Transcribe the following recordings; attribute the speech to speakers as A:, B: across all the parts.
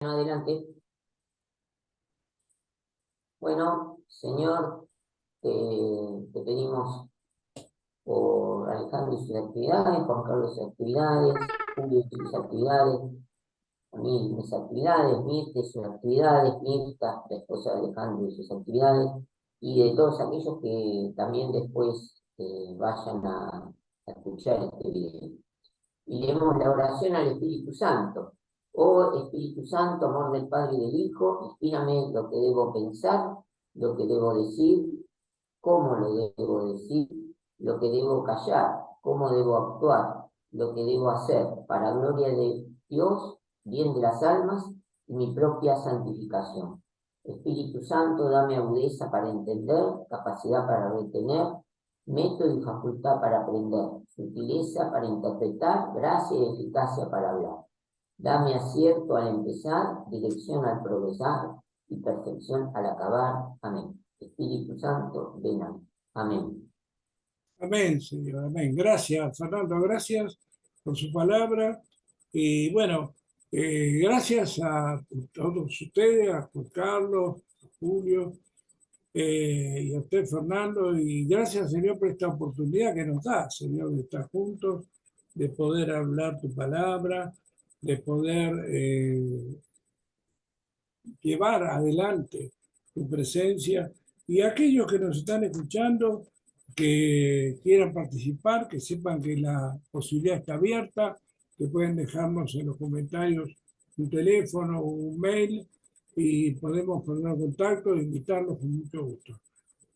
A: Adelante. Bueno, Señor, te pedimos por Alejandro y sus actividades, Juan Carlos y sus actividades, Julio y sus actividades, Camil y sus actividades, Mirta y sus actividades, Mirta, la esposa de Alejandro y sus actividades, y de todos aquellos que también después vayan a escuchar este video. Y leemos la oración al Espíritu Santo. Oh Espíritu Santo, amor del Padre y del Hijo, inspírame lo que debo pensar, lo que debo decir, cómo lo debo decir, lo que debo callar, cómo debo actuar, lo que debo hacer, para gloria de Dios, bien de las almas y mi propia santificación. Espíritu Santo, dame agudeza para entender, capacidad para retener, método y facultad para aprender, sutileza para interpretar, gracia y eficacia para hablar. Dame acierto al empezar, dirección al progresar y perfección al acabar. Amén. Espíritu Santo, ven a mí. Amén.
B: Amén, Señor, amén. Gracias, Fernando, gracias por su palabra. Y bueno, gracias a todos ustedes, a Juan Carlos, a Julio, y a usted, Fernando, y gracias, Señor, por esta oportunidad que nos da, Señor, de estar juntos, de poder hablar tu palabra, de poder llevar adelante tu presencia. Y aquellos que nos están escuchando, que quieran participar, que sepan que la posibilidad está abierta, que pueden dejarnos en los comentarios un teléfono o un mail y podemos poner en contacto e invitarlos con mucho gusto.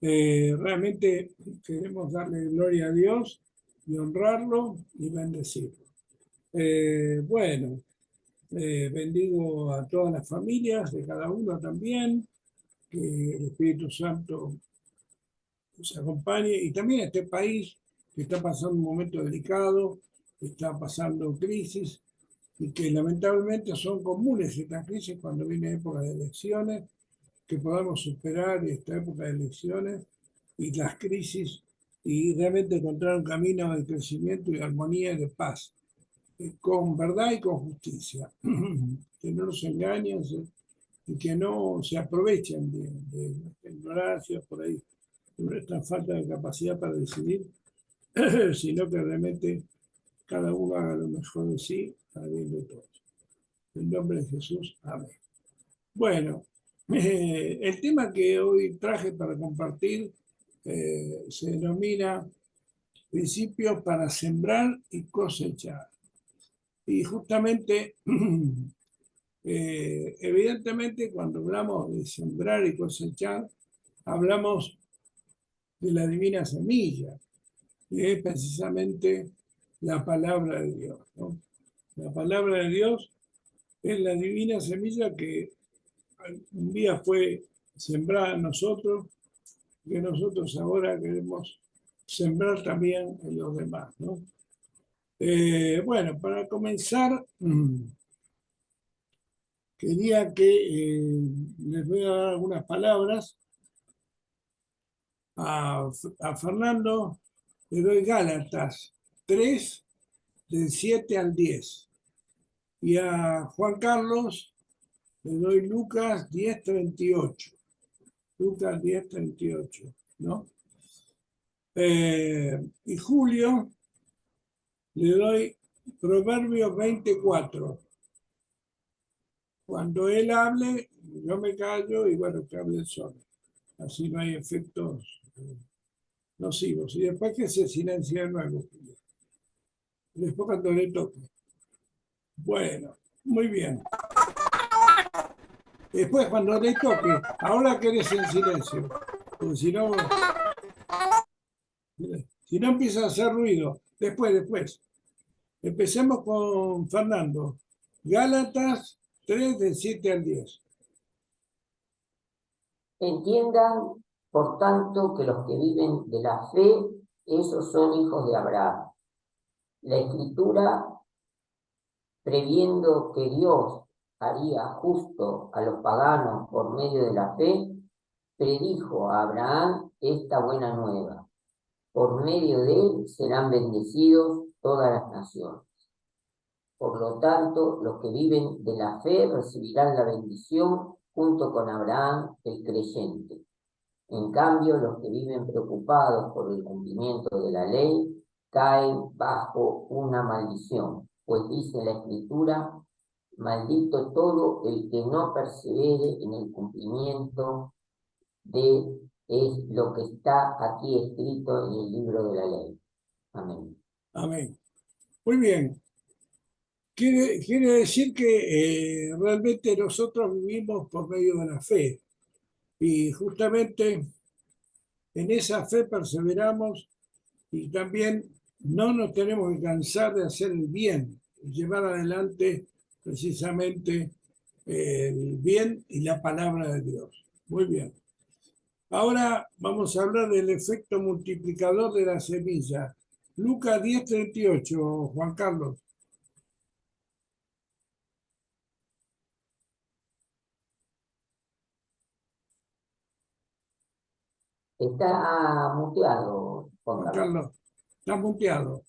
B: Realmente queremos darle gloria a Dios y honrarlo y bendecirlo. Bueno, bendigo a todas las familias de cada uno también, que el Espíritu Santo nos acompañe, y también a este país que está pasando un momento delicado, que está pasando crisis, y que lamentablemente son comunes estas crisis cuando viene época de elecciones, que podamos superar esta época de elecciones y las crisis y realmente encontrar un camino de crecimiento y armonía y de paz, con verdad y con justicia, que no nos engañen y que no se aprovechen de nuestra ignorancia por ahí, de nuestra falta de capacidad para decidir, sino que realmente cada uno haga lo mejor de sí para bien de todos. En nombre de Jesús, amén. Bueno, el tema que hoy traje para compartir se denomina principios para sembrar y cosechar. Y justamente, evidentemente, cuando hablamos de sembrar y cosechar, hablamos de la divina semilla, que es precisamente la palabra de Dios, ¿no? La palabra de Dios es la divina semilla que un día fue sembrada en nosotros, que nosotros ahora queremos sembrar también en los demás, ¿no? Bueno, para comenzar, quería que les voy a dar algunas palabras. A Fernando le doy Gálatas 3, del 7 al 10. Y a Juan Carlos le doy Lucas 10:38. Lucas 10:38, ¿no? Y Julio le doy Proverbios 24. Cuando él hable, yo me callo y bueno, que hable solo. Así no hay efectos nocivos. Y después que se silencia de nuevo. Después cuando le toque. Bueno, muy bien. Después cuando le toque, ahora querés en silencio. Porque si no empieza a hacer ruido. Después. Empecemos con Fernando. Gálatas 3, del 7 al 10.
A: Entiendan, por tanto, que los que viven de la fe, esos son hijos de Abraham. La Escritura, previendo que Dios haría justo a los paganos por medio de la fe, predijo a Abraham esta buena nueva. Por medio de él serán bendecidos todas las naciones. Por lo tanto, los que viven de la fe recibirán la bendición junto con Abraham, el creyente. En cambio, los que viven preocupados por el cumplimiento de la ley caen bajo una maldición, pues dice la Escritura: maldito todo el que no persevere en el cumplimiento de es lo que está aquí escrito en el libro de la ley. Amén.
B: Amén. Muy bien. Quiere decir que realmente nosotros vivimos por medio de la fe. Y justamente en esa fe perseveramos y también no nos tenemos que cansar de hacer el bien y llevar adelante precisamente el bien y la palabra de Dios. Muy bien. Ahora vamos a hablar del efecto multiplicador de la semilla. Lucas 10:38, Juan Carlos.
A: Está muteado, Juan
B: Juan
A: Carlos.
B: Carlos, está muteado.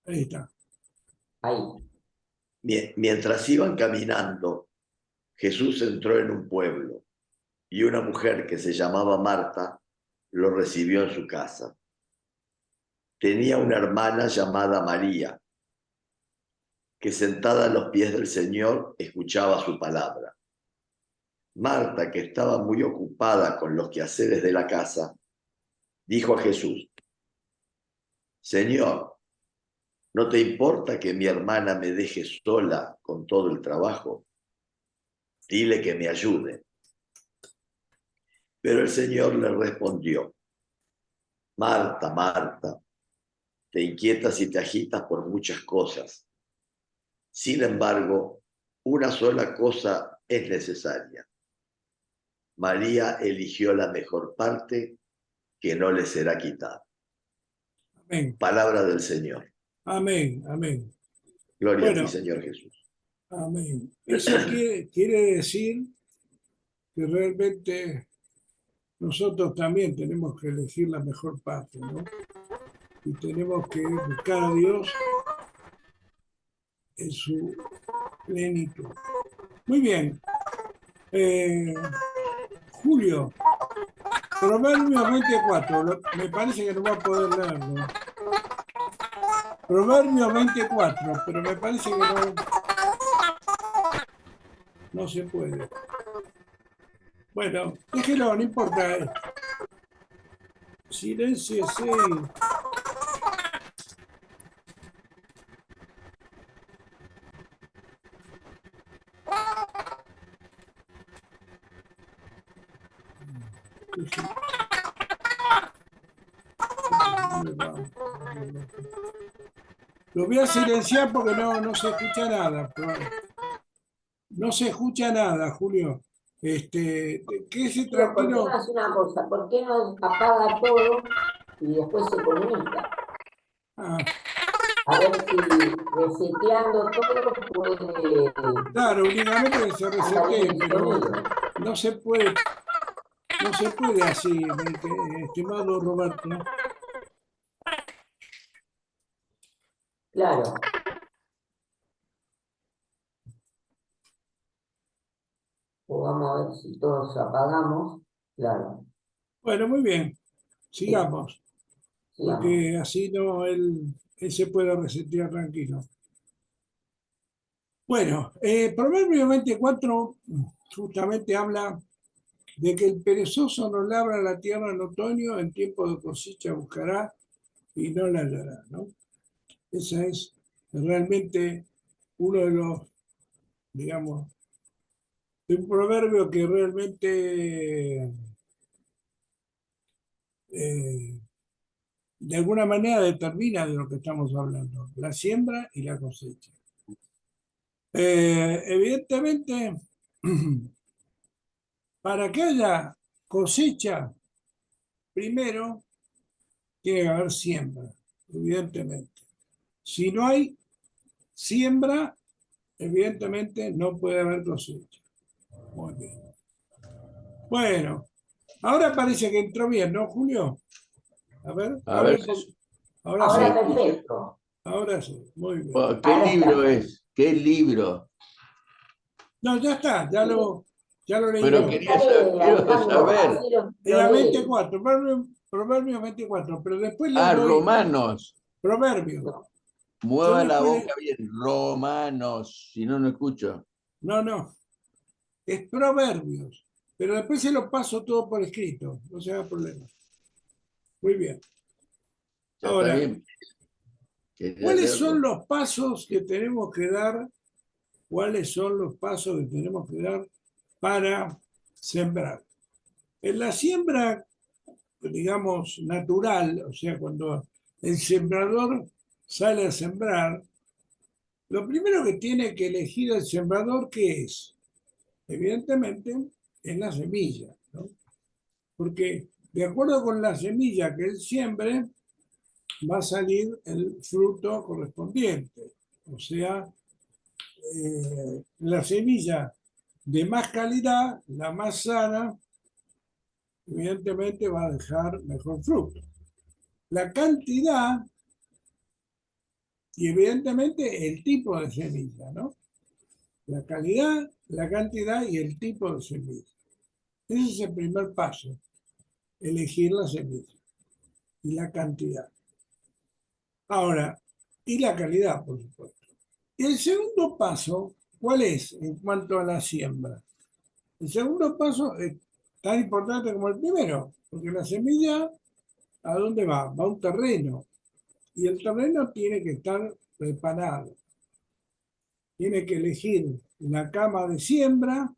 B: Ahí está.
A: Ahí.
C: Mientras iban caminando, Jesús entró en un pueblo y una mujer que se llamaba Marta lo recibió en su casa. Tenía una hermana llamada María, que sentada a los pies del Señor escuchaba su palabra. Marta, que estaba muy ocupada con los quehaceres de la casa, dijo a Jesús: Señor, ¿no te importa que mi hermana me deje sola con todo el trabajo? Dile que me ayude. Pero el Señor le respondió: Marta, Marta, te inquietas y te agitas por muchas cosas. Sin embargo, una sola cosa es necesaria. María eligió la mejor parte, que no le será quitada.
B: Amén.
C: Palabra del Señor.
B: Amén. Amén.
C: Gloria a
B: Bueno,
C: ti, Señor Jesús.
B: amén. Eso quiere decir que realmente nosotros también tenemos que elegir la mejor parte, ¿no? Y tenemos que buscar a Dios en su plenitud. Muy bien. Julio, Proverbios 24. Me parece que no va a poder leerlo. Proverbios 24, pero me parece que no se puede. Bueno, déjelo, no importa. Silencio, sí. Lo voy a silenciar porque no se escucha nada. No se escucha nada, Julio. Quédese
A: Pero, ¿por qué no
B: tranquilo.
A: hace una cosa? ¿Por qué no apaga todo y después se comunica?
B: Ah,
A: A ver si reseteando todo puede
B: claro, únicamente que se
A: andar bien
B: resete,
A: el
B: pero
A: sonido.
B: no se puede así, estimado Roberto.
A: Claro. O vamos a ver si todos apagamos. Claro.
B: Bueno, muy bien.
A: Sí,
B: Sigamos,
A: sigamos.
B: porque así no él se puede resetear tranquilo. Bueno, Proverbio 24 justamente habla de que el perezoso no labra la tierra en otoño, en tiempo de cosecha buscará y no la hallará, ¿no? Esa es realmente uno de los, digamos, de un proverbio que realmente de alguna manera determina de lo que estamos hablando, la siembra y la cosecha. Evidentemente, para que haya cosecha, primero tiene que haber siembra, evidentemente. Si no hay siembra, evidentemente no puede haber cosecha. Muy bien. Bueno, ahora parece que entró bien, ¿no, Julio? A ver,
C: A ver,
B: ahora
A: Ahora
B: sí.
C: me escucha.
A: perfecto.
B: Ahora sí, muy bien.
D: Oh, ¿qué
A: Ahora
D: libro
A: está.
D: es? ¿Qué libro?
B: No, ya está, ya lo leí
D: Pero
B: yo.
A: Dale,
D: quiero
A: Alejandro,
D: saber.
A: así lo
B: Era
A: lee.
B: 24, Proverbios 24, pero después le
D: Ah,
B: doy
D: Romanos.
B: Proverbios.
A: No,
B: Yo
D: Mueva la
B: después,
D: boca bien. Romanos. Si no, no escucho.
B: no, es Proverbios, pero después se lo paso todo por escrito, no se haga problema. Muy bien.
D: Ya está
B: Ahora,
D: bien. Quería
B: ¿cuáles son
D: leerlo.
B: los pasos que tenemos que dar? ¿Cuáles son los pasos que tenemos que dar para sembrar? En la siembra, digamos, natural, o sea, cuando el sembrador sale a sembrar, lo primero que tiene que elegir el sembrador, ¿qué es? Evidentemente, es la semilla, ¿no? Porque de acuerdo con la semilla que él siembre, va a salir el fruto correspondiente. O sea, la semilla de más calidad, la más sana, evidentemente va a dejar mejor fruto. La cantidad y evidentemente el tipo de semilla, ¿no? La calidad, la cantidad y el tipo de semilla. Ese es el primer paso, elegir la semilla y la cantidad. Ahora, y la calidad, por supuesto. Y el segundo paso, ¿cuál es en cuanto a la siembra? El segundo paso es tan importante como el primero, porque la semilla, ¿a dónde va? Va a un terreno. Y el terreno tiene que estar preparado. Tiene que elegir una cama de siembra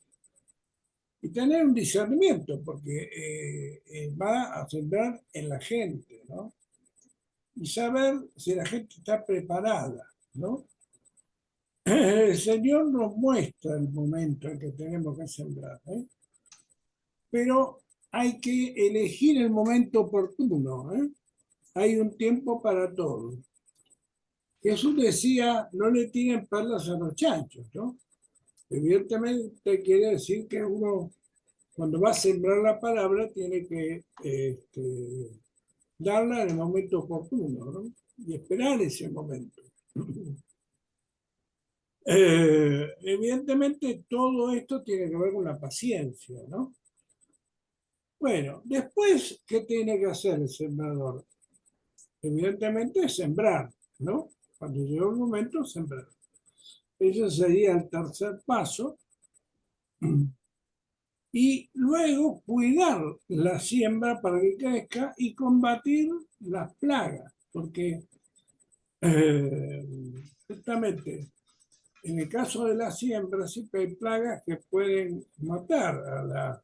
B: y tener un discernimiento, porque va a sembrar en la gente, ¿no? Y saber si la gente está preparada, ¿no? El Señor nos muestra el momento en que tenemos que sembrar, ¿eh? Pero hay que elegir el momento oportuno, ¿eh? Hay un tiempo para todo. Jesús decía, no le tiren perlas a los chanchos, ¿no? Evidentemente quiere decir que uno, cuando va a sembrar la palabra, tiene que darla en el momento oportuno, ¿no? Y esperar ese momento. Evidentemente todo esto tiene que ver con la paciencia, ¿no? Bueno, después, ¿qué tiene que hacer el sembrador? Evidentemente sembrar, ¿no? Cuando llega el momento, sembrar. Ese sería el tercer paso. Y luego cuidar la siembra para que crezca y combatir las plagas, porque eh, justamente en el caso de la siembra siempre hay plagas que pueden matar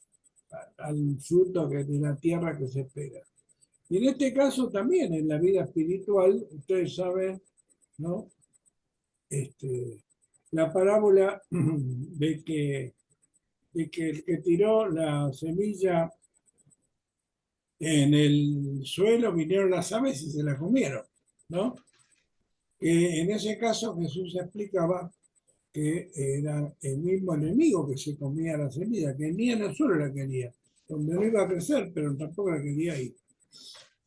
B: al fruto de la tierra que se espera. Y en este caso también en la vida espiritual, ustedes saben, ¿no? La parábola de que el que tiró la semilla en el suelo vinieron las aves y se la comieron, ¿no? En ese caso Jesús explicaba que era el mismo enemigo que se comía la semilla, que ni en el suelo la quería, donde no iba a crecer, pero tampoco la quería ir.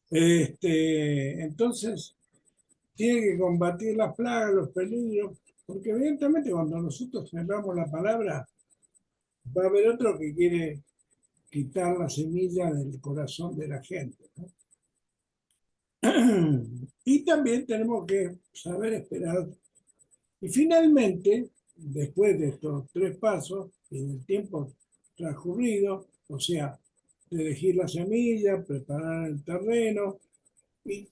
B: Entonces, tiene que combatir las plagas, los peligros, porque evidentemente cuando nosotros sembramos la palabra, va a haber otro que quiere quitar la semilla del corazón de la gente, ¿no? Y también tenemos que saber esperar. Y finalmente, después de estos tres pasos, en el tiempo transcurrido, o sea, de elegir la semilla, preparar el terreno y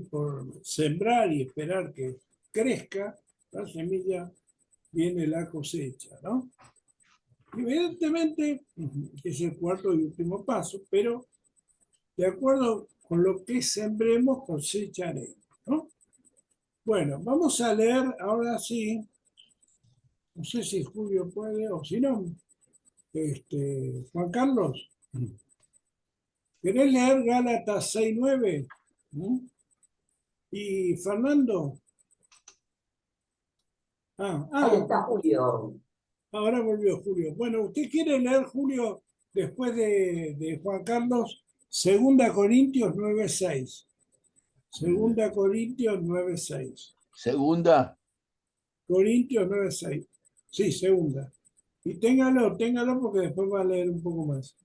B: por sembrar y esperar que crezca la semilla, viene la cosecha, ¿no? Evidentemente, es el cuarto y último paso, pero de acuerdo con lo que sembremos, cosecharemos, ¿no? Bueno, vamos a leer ahora sí, no sé si Julio puede o si no, Juan Carlos, ¿querés leer Gálatas 6:9? ¿Mm? Y Fernando,
A: ahí está Julio.
B: ahora volvió Julio. Bueno, ¿usted quiere leer, Julio, después de Juan Carlos, 2 Corintios 9:6? Segunda Corintios 9:6.
D: Segunda.
B: Corintios 9:6. Sí, segunda. Y téngalo porque después va a leer un poco más.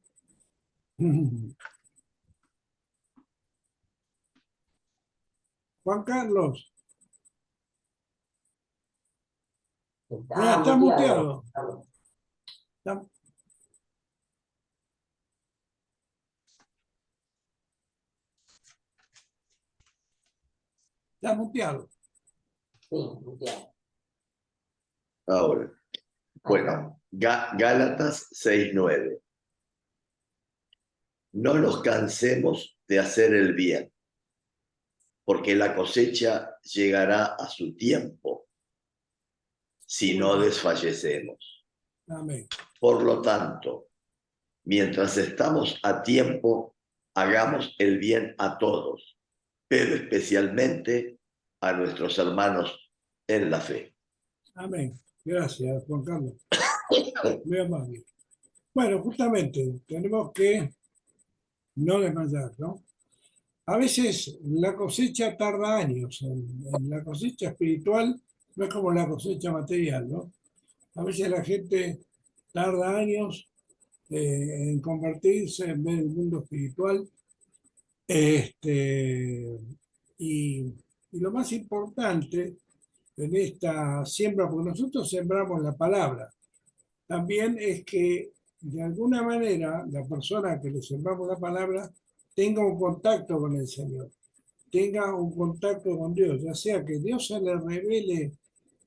B: Juan Carlos, está muteado. Está, está muteado.
A: Sí, muteado.
C: Ahora, bueno, Gálatas 6:9. No nos cansemos de hacer el bien, porque la cosecha llegará a su tiempo, si no desfallecemos.
B: Amén.
C: Por lo tanto, mientras estamos a tiempo, hagamos el bien a todos, pero especialmente a nuestros hermanos en la fe.
B: Amén. Gracias, Juan Carlos. Muy amable. Bueno, justamente tenemos que no desmayar, ¿no? A veces la cosecha tarda años. En la cosecha espiritual no es como la cosecha material, ¿no? A veces la gente tarda años en convertirse, en ver el mundo espiritual. Y, y lo más importante en esta siembra, porque nosotros sembramos la palabra, también es que de alguna manera la persona que le sembramos la palabra tenga un contacto con el Señor, tenga un contacto con Dios, ya sea que Dios se le revele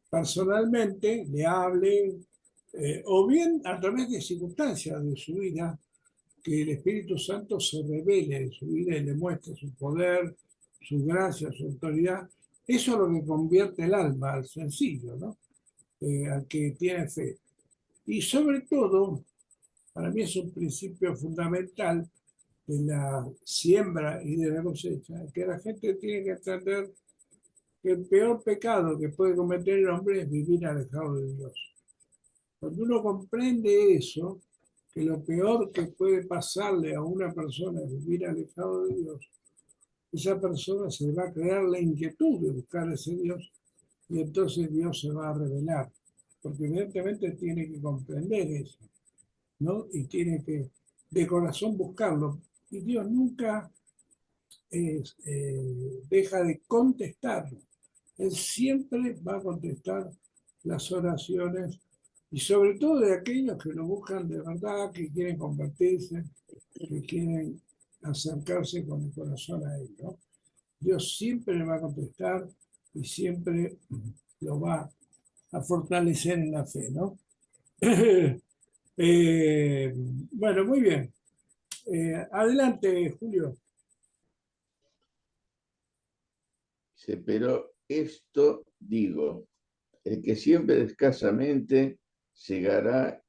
B: personalmente, le hable, o bien a través de circunstancias de su vida, que el Espíritu Santo se revele en su vida y le muestre su poder, su gracia, su autoridad. Eso es lo que convierte el alma al sencillo, ¿no? Al que tiene fe. Y sobre todo, para mí es un principio fundamental de la siembra y de la cosecha, que la gente tiene que entender que el peor pecado que puede cometer el hombre es vivir alejado de Dios. Cuando uno comprende eso, que lo peor que puede pasarle a una persona es vivir alejado de Dios, esa persona se va a crear la inquietud de buscar a ese Dios y entonces Dios se va a revelar, porque evidentemente tiene que comprender eso, ¿no? Y tiene que de corazón buscarlo. Y Dios nunca deja de contestarlo. Él siempre va a contestar las oraciones y sobre todo de aquellos que lo buscan de verdad, que quieren convertirse, que quieren acercarse con el corazón a Él, ¿no? Dios siempre le va a contestar y siempre lo va a fortalecer en la fe, ¿no? Bueno, muy bien. Adelante, Julio.
D: Pero esto digo, el que siembra escasamente segará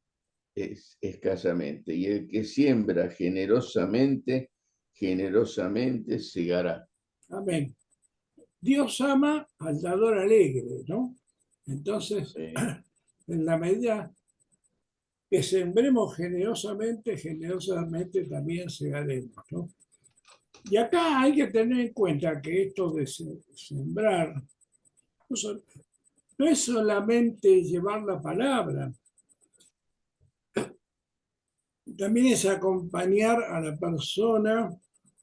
D: escasamente, y el que siembra generosamente, generosamente segará.
B: Amén. Dios ama al dador alegre, ¿no? Entonces, en la medida que sembremos generosamente, generosamente también segaremos, ¿no? Y acá hay que tener en cuenta que esto de sembrar no es solamente llevar la palabra, también es acompañar a la persona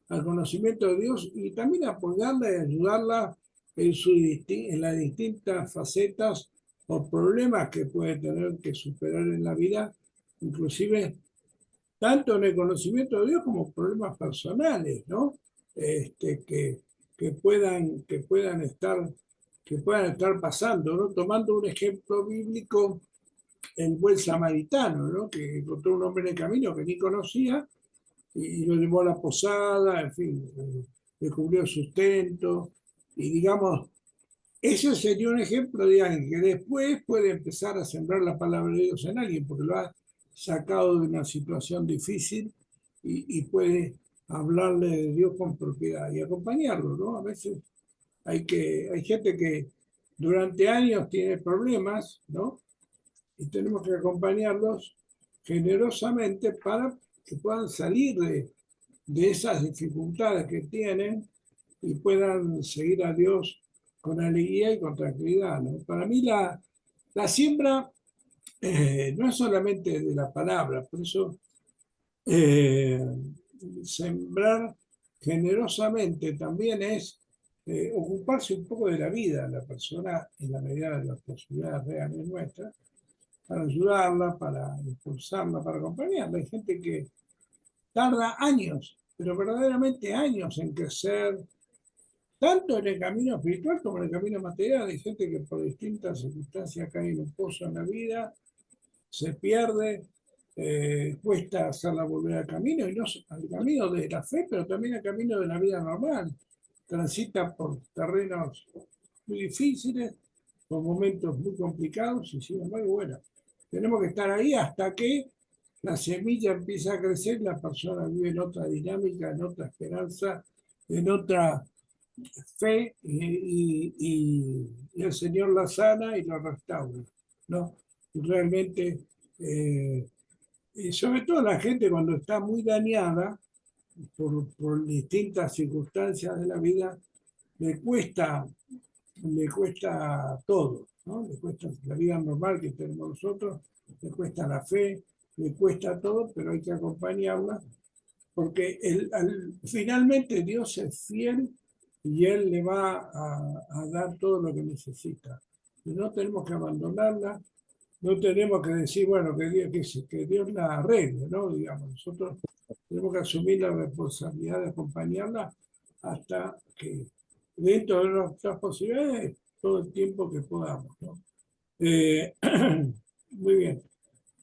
B: al conocimiento de Dios y también apoyarla y ayudarla en las distintas facetas o problemas que puede tener que superar en la vida, inclusive tanto en el conocimiento de Dios como problemas personales, ¿no? Que puedan estar pasando, ¿no? Tomando un ejemplo bíblico, el buen samaritano, ¿no? Que encontró un hombre en el camino que ni conocía y lo llevó a la posada, en fin, le cubrió el sustento. Y digamos, ese sería un ejemplo de alguien que después puede empezar a sembrar la palabra de Dios en alguien, porque lo ha sacado de una situación difícil y puede hablarle de Dios con propiedad y acompañarlo, ¿no? A veces hay gente que durante años tiene problemas, ¿no? Y tenemos que acompañarlos generosamente para que puedan salir de esas dificultades que tienen y puedan seguir a Dios con alegría y con tranquilidad, ¿no? Para mí la siembra no es solamente de la palabra, por eso eh, sembrar generosamente también es ocuparse un poco de la vida de la persona en la medida de las posibilidades reales nuestras, para ayudarla, para impulsarla, para acompañarla. Hay gente que tarda años, pero verdaderamente años en crecer, tanto en el camino espiritual como en el camino material. Hay gente que por distintas circunstancias cae en un pozo en la vida, se pierde, cuesta hacerla volver al camino, y no al camino de la fe, pero también al camino de la vida normal. Transita por terrenos muy difíciles, por momentos muy complicados, y sin embargo, bueno, tenemos que estar ahí hasta que la semilla empieza a crecer, la persona vive en otra dinámica, en otra esperanza, en otra fe, y el Señor la sana y la restaura, ¿no? Y realmente, y sobre todo la gente cuando está muy dañada por distintas circunstancias de la vida, le cuesta, le cuesta todo, ¿no? Le cuesta la vida normal que tenemos nosotros, le cuesta la fe, le cuesta todo, pero hay que acompañarla, porque finalmente Dios es fiel y Él le va a dar todo lo que necesita. Y no tenemos que abandonarla, no tenemos que decir, bueno, que Dios la arregle, ¿no? Digamos, nosotros tenemos que asumir la responsabilidad de acompañarla hasta que, dentro de nuestras posibilidades, todo el tiempo que podamos, ¿no? Eh, muy bien.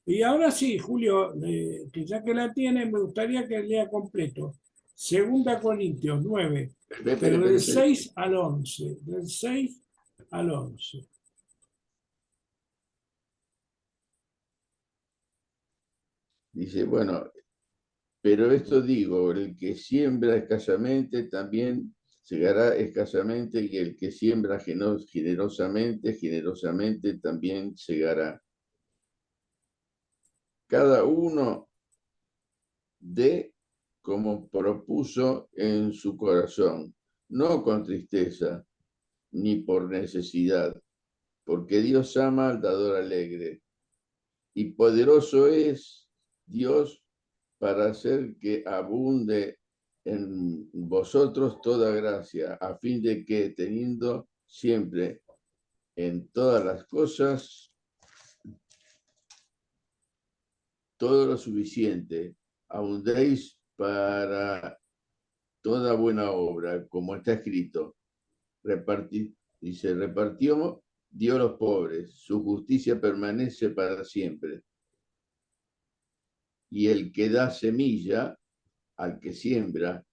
B: Y ahora sí, Julio, que ya que la tiene, me gustaría que lea completo. Segunda Corintios 9, pero del 6 al 11, del 6 al 11.
D: Dice, bueno, pero esto digo, el que siembra escasamente también segará escasamente, y el que siembra generosamente, generosamente también segará. Cada uno dé como propuso en su corazón, no con tristeza ni por necesidad, porque Dios ama al dador alegre, y poderoso es Dios para hacer que abunde en vosotros toda gracia, a fin de que, teniendo siempre en todas las cosas todo lo suficiente, abundéis para toda buena obra, como está escrito. Repartió, dio a los pobres, su justicia permanece para siempre. Y el que da semilla al que siembra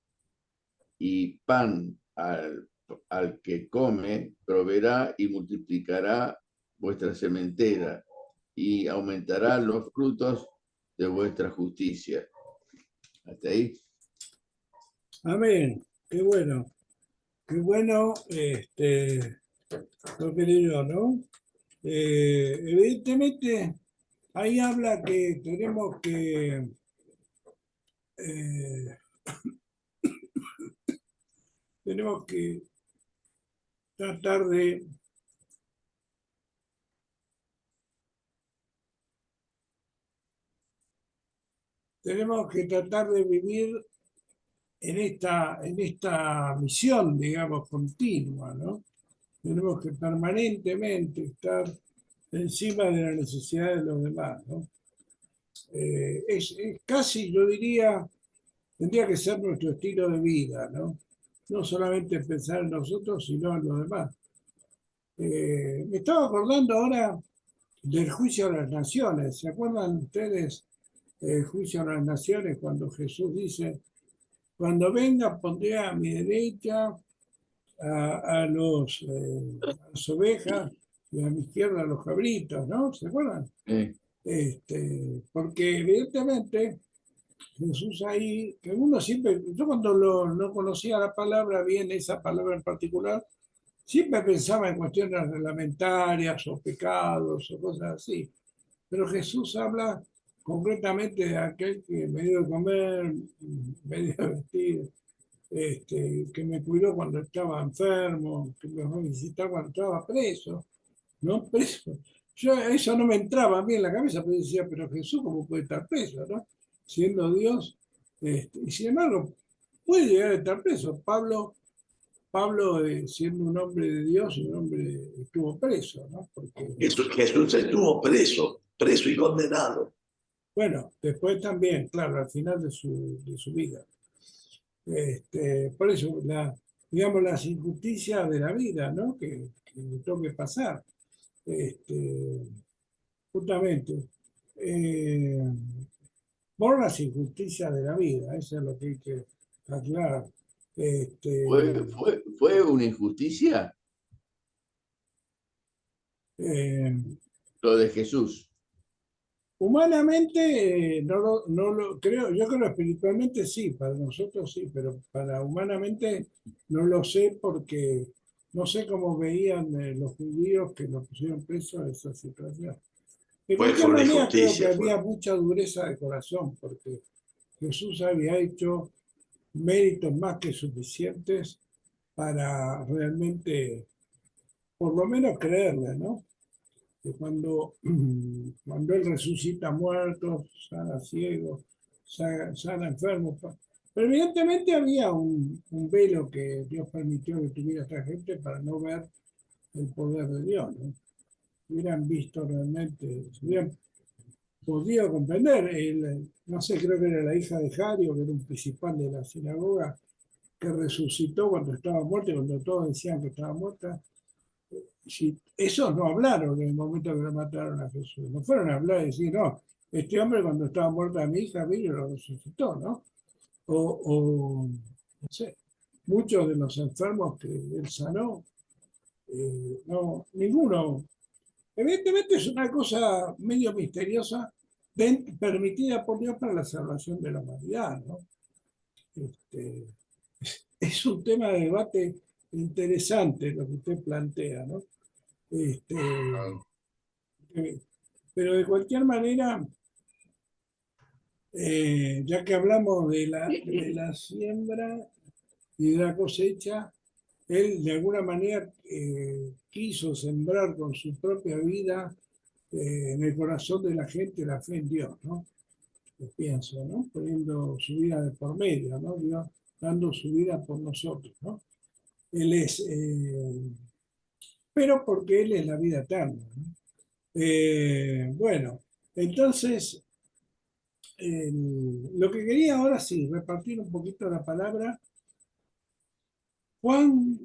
D: y pan al que come, proveerá y multiplicará vuestra sementera y aumentará los frutos de vuestra justicia. Hasta ahí.
B: Amén. Qué bueno. Qué bueno lo que leyó, ¿no? Evidentemente, ahí habla que tenemos que eh, tenemos que tratar de vivir en esta misión, digamos, continua, ¿no? Tenemos que permanentemente estar encima de la necesidad de los demás, ¿no? Es casi, yo diría, tendría que ser nuestro estilo de vida, ¿no? No solamente pensar en nosotros, sino en los demás. Me estaba acordando ahora del juicio a las naciones. ¿Se acuerdan ustedes del juicio a las naciones cuando Jesús dice, cuando venga pondré a mi derecha a las ovejas y a mi izquierda a los cabritos, ¿no? ¿Se acuerdan? Porque evidentemente Jesús ahí, que uno siempre, yo cuando no conocía la palabra bien, esa palabra en particular, siempre pensaba en cuestiones reglamentarias o pecados o cosas así. Pero Jesús habla concretamente de aquel que me dio de comer, me dio de vestir, que me cuidó cuando estaba enfermo, que me fue a visitar cuando estaba preso, ¿no? Preso. Yo, eso no me entraba a mí en la cabeza, pero decía, pero Jesús, ¿cómo puede estar preso, no? Siendo Dios, y sin embargo, puede llegar a estar preso. Pablo, siendo un hombre de Dios, un hombre estuvo preso, ¿no? Porque,
C: Jesús estuvo preso y condenado.
B: bueno, después también, claro, al final de su vida. Por eso, digamos, las injusticias de la vida, ¿no? Que le toque pasar. Justamente, por las injusticias de la vida, eso es lo que hay que aclarar.
D: ¿Fue una injusticia
B: Eh,
D: lo de Jesús?
B: Humanamente, no lo creo, yo creo espiritualmente sí, para nosotros sí, pero para humanamente no lo sé porque no sé cómo veían los judíos que lo pusieron preso a esa situación. De
C: Fue
B: cualquier
C: una
B: manera, creo que
C: injusticia.
B: había mucha dureza de corazón, porque Jesús había hecho méritos más que suficientes para realmente, por lo menos, creerle, ¿no? Que cuando Él resucita muertos, sana ciegos, sana enfermos. Pero evidentemente había un velo que Dios permitió que tuviera esta gente para no ver el poder de Dios, ¿no? Hubieran visto realmente, si hubieran podido comprender, no sé, creo que era la hija de Jairo, que era un principal de la sinagoga, que resucitó cuando estaba muerta, y cuando todos decían que estaba muerta. Si esos no hablaron en el momento que lo mataron a Jesús, no fueron a hablar y decir, no, este hombre cuando estaba muerta mi hija vino y lo resucitó, ¿no? No sé, muchos de los enfermos que él sanó, no, ninguno. Evidentemente es una cosa medio misteriosa, permitida por Dios para la salvación de la humanidad, ¿no? Este, es un tema de debate interesante lo que usted plantea, ¿no? Este, pero de cualquier manera, ya que hablamos de la siembra y de la cosecha, él de alguna manera quiso sembrar con su propia vida en el corazón de la gente la fe en Dios, ¿no? Yo pienso, ¿no? Poniendo su vida de por medio, ¿no? Dios dando su vida por nosotros, ¿no? Él es, pero porque Él es la vida eterna, ¿no? Bueno, entonces, lo que quería ahora sí, repartir un poquito la palabra. Juan,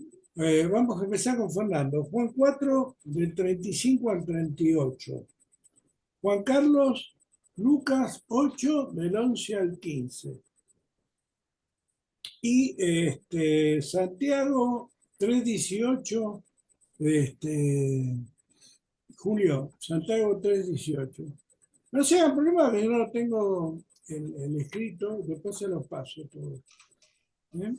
B: vamos a empezar con Fernando. Juan 4, del 35 al 38. Juan Carlos, Lucas 8, del 11 al 15. Y Santiago 3:18, Julio, Santiago 3:18. No sea problema que yo no tengo el escrito, después se lo paso todo. ¿Eh?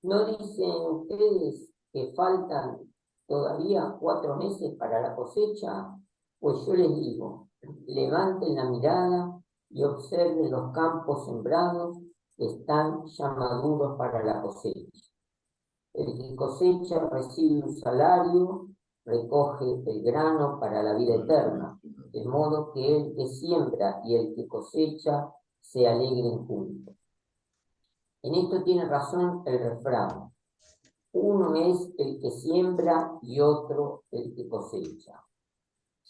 A: ¿No dicen ustedes que faltan todavía 4 meses para la cosecha? Pues yo les digo, levanten la mirada y observen los campos sembrados que están ya maduros para la cosecha. El que cosecha recibe un salario, recoge el grano para la vida eterna, de modo que el que siembra y el que cosecha se alegren juntos. En esto tiene razón el refrán: uno es el que siembra y otro el que cosecha.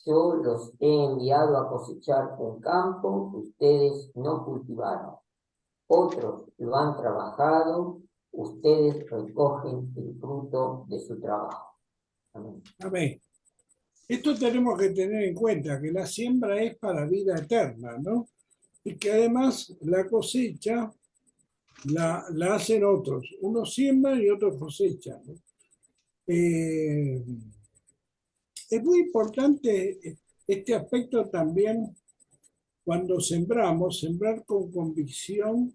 A: Yo los he enviado a cosechar un campo que ustedes no cultivaron. Otros lo han trabajado, ustedes recogen el fruto de su trabajo. Amén.
B: Amén. Esto tenemos que tener en cuenta, que la siembra es para vida eterna, ¿no? Y que además la cosecha la hacen otros. Unos siembran y otros cosechan, ¿no? Es muy importante este aspecto también cuando sembramos, sembrar con convicción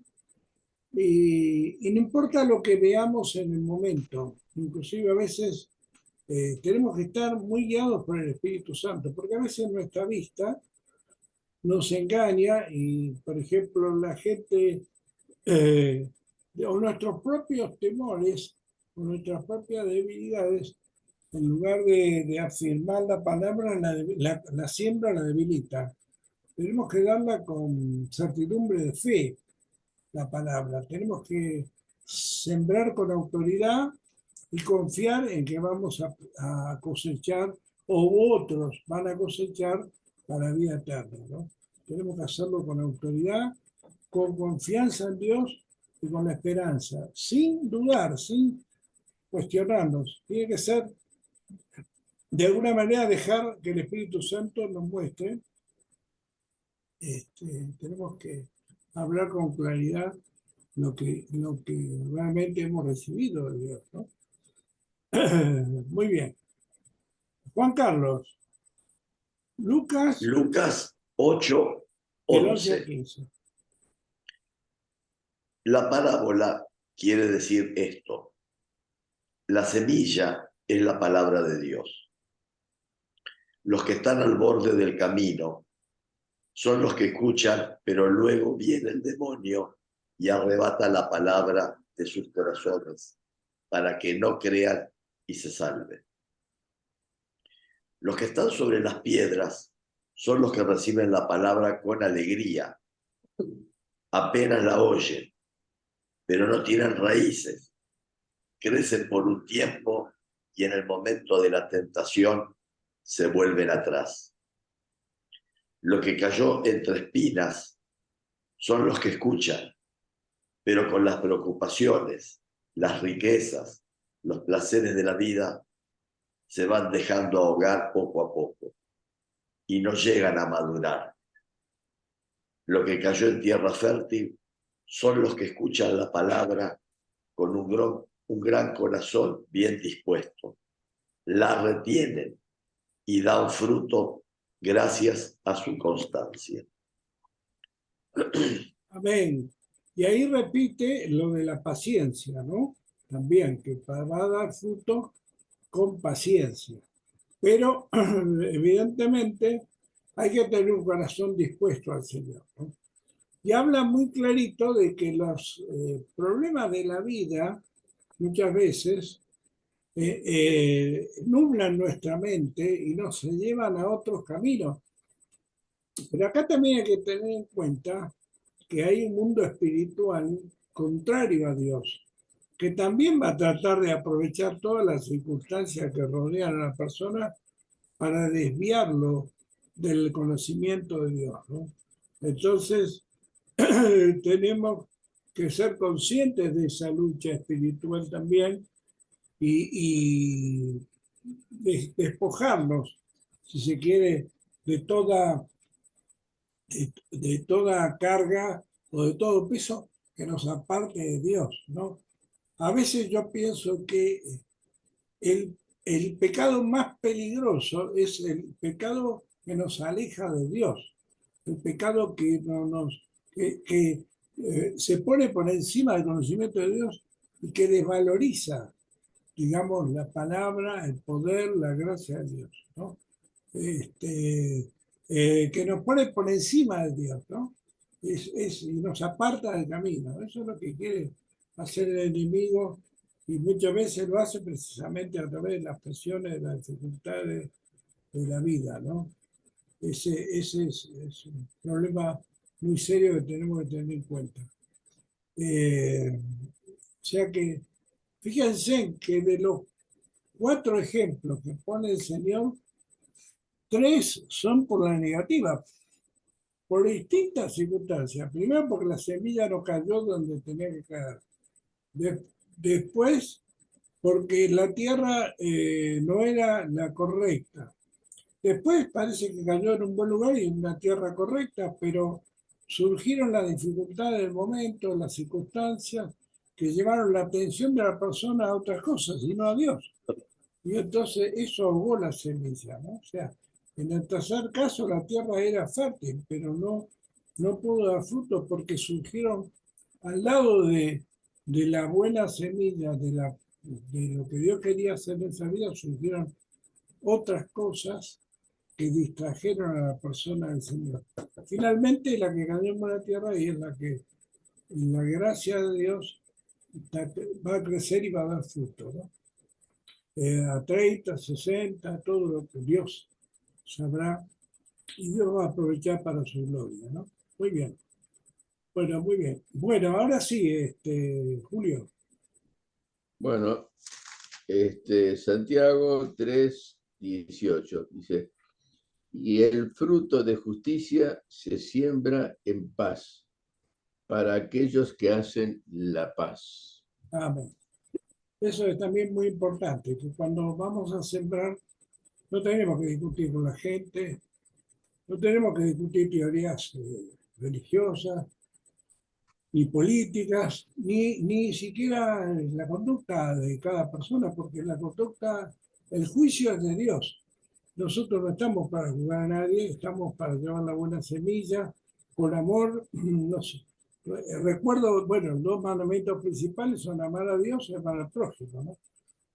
B: y no importa lo que veamos en el momento, inclusive a veces tenemos que estar muy guiados por el Espíritu Santo, porque a veces nuestra vista nos engaña y, por ejemplo, la gente o nuestros propios temores o nuestras propias debilidades, en lugar de afirmar la palabra, la siembra la debilita. Tenemos que darla con certidumbre de fe, la palabra. Tenemos que sembrar con autoridad y confiar en que vamos a cosechar o otros van a cosechar para vida eterna, ¿no? Tenemos que hacerlo con autoridad, con confianza en Dios y con la esperanza, sin dudar, sin cuestionarnos. Tiene que ser, de alguna manera, dejar que el Espíritu Santo nos muestre. Tenemos que hablar con claridad lo que realmente hemos recibido de Dios, ¿no? Muy bien. Juan Carlos, Lucas,
C: Lucas 8,
B: del 11 al
C: 11.
B: 15.
C: La parábola quiere decir esto. La semilla es la palabra de Dios. Los que están al borde del camino son los que escuchan, pero luego viene el demonio y arrebata la palabra de sus corazones para que no crean y se salven. Los que están sobre las piedras son los que reciben la palabra con alegría. Apenas la oyen, pero no tienen raíces. Crecen por un tiempo y en el momento de la tentación se vuelven atrás. Lo que cayó entre espinas son los que escuchan, pero con las preocupaciones, las riquezas, los placeres de la vida, se van dejando ahogar poco a poco y no llegan a madurar. Lo que cayó en tierra fértil son los que escuchan la palabra con un gran corazón bien dispuesto. La retienen y dan fruto gracias a su constancia.
B: Amén. Y ahí repite lo de la paciencia, ¿no? También, que va a dar fruto con paciencia. Pero, evidentemente, hay que tener un corazón dispuesto al Señor, ¿no? Y habla muy clarito de que los problemas de la vida muchas veces nublan nuestra mente y nos llevan a otros caminos. Pero acá también hay que tener en cuenta que hay un mundo espiritual contrario a Dios, que también va a tratar de aprovechar todas las circunstancias que rodean a la persona para desviarlo del conocimiento de Dios, ¿no? Entonces, tenemos que ser conscientes de esa lucha espiritual también y despojarnos, si se quiere, de toda carga o de todo peso que nos aparte de Dios, ¿no? A veces yo pienso que el pecado más peligroso es el pecado que nos aleja de Dios, el pecado que, se pone por encima del conocimiento de Dios y que desvaloriza, digamos, la palabra, el poder, la gracia de Dios, ¿no? Que nos pone por encima de Dios, ¿no? Y nos aparta del camino. Eso es lo que quiere hacer el enemigo y muchas veces lo hace precisamente a través de las presiones, de las dificultades de la vida, ¿no? Ese es un problema muy serio que tenemos que tener en cuenta. O sea que, fíjense que de los 4 ejemplos que pone el Señor, 3 son por la negativa, por distintas circunstancias. Primero porque la semilla no cayó donde tenía que caer. Después porque la tierra no era la correcta. Después parece que cayó en un buen lugar y en una tierra correcta, pero surgieron las dificultades del momento, las circunstancias que llevaron la atención de la persona a otras cosas y no a Dios. Y entonces eso ahogó la semilla, ¿no? O sea, en el tercer caso la tierra era fértil, pero no pudo dar frutos porque surgieron al lado de la buena semilla, de lo que Dios quería hacer en esa vida, surgieron otras cosas que distrajeron a la persona del Señor. Finalmente, la que cayó en buena tierra y es la que, en la gracia de Dios, va a crecer y va a dar fruto, ¿no? A 30, 60, todo lo que Dios sabrá y Dios va a aprovechar para su gloria, ¿no? Muy bien. Bueno, muy bien. Bueno, ahora sí, Julio.
D: Bueno, Santiago 3:18 dice, y el fruto de justicia se siembra en paz para aquellos que hacen la paz.
B: Amén. Eso es también muy importante, que cuando vamos a sembrar, no tenemos que discutir con la gente, no tenemos que discutir teorías religiosas, ni políticas, ni siquiera la conducta de cada persona, porque la conducta, el juicio es de Dios. Nosotros no estamos para juzgar a nadie, estamos para llevar la buena semilla, con amor, no sé. Recuerdo, bueno, los dos mandamientos principales son amar a Dios y amar al prójimo, ¿no?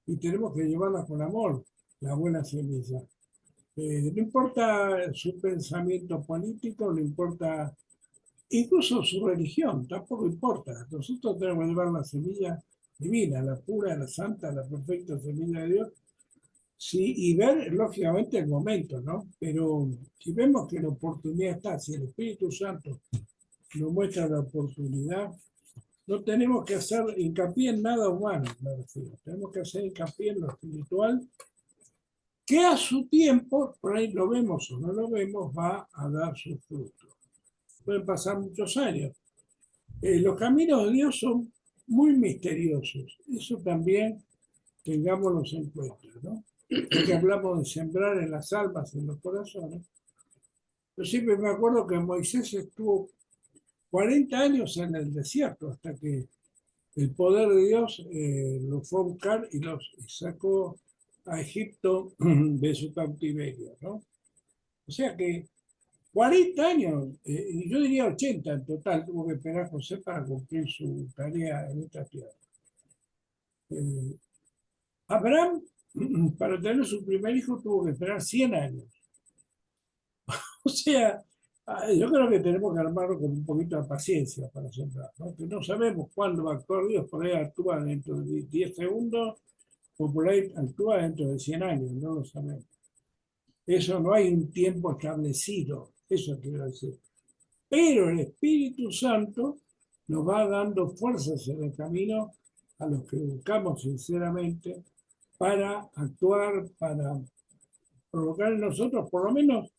B: Y tenemos que llevarla con amor, la buena semilla. No importa su pensamiento político, no importa incluso su religión, tampoco importa. Nosotros tenemos que llevar la semilla divina, la pura, la santa, la perfecta semilla de Dios. Sí, y ver, lógicamente, el momento, ¿no? Pero si vemos que la oportunidad está, si el Espíritu Santo nos muestra la oportunidad, no tenemos que hacer hincapié en nada humano, me refiero. Tenemos que hacer hincapié en lo espiritual, que a su tiempo, por ahí lo vemos o no lo vemos, va a dar su fruto. Pueden pasar muchos años. Los caminos de Dios son muy misteriosos. Eso también tengámoslo en cuenta, ¿no? Que hablamos de sembrar en las almas, en los corazones. Yo siempre me acuerdo que Moisés estuvo 40 años en el desierto hasta que el poder de Dios lo fue a buscar y los sacó a Egipto de su cautiverio, ¿no? O sea que 40 años, y yo diría 80 en total, tuvo que esperar José para cumplir su tarea en esta tierra. Abraham, para tener su primer hijo, tuvo que esperar 100 años. O sea, yo creo que tenemos que armarlo con un poquito de paciencia para sembrar, ¿no? Que no sabemos cuándo va a actuar Dios, por ahí actúa dentro de 10 segundos o por ahí actúa dentro de 100 años, no lo sabemos. Eso no hay un tiempo establecido, eso quiero decir. Pero el Espíritu Santo nos va dando fuerzas en el camino a los que buscamos sinceramente para actuar, para provocar en nosotros por lo menos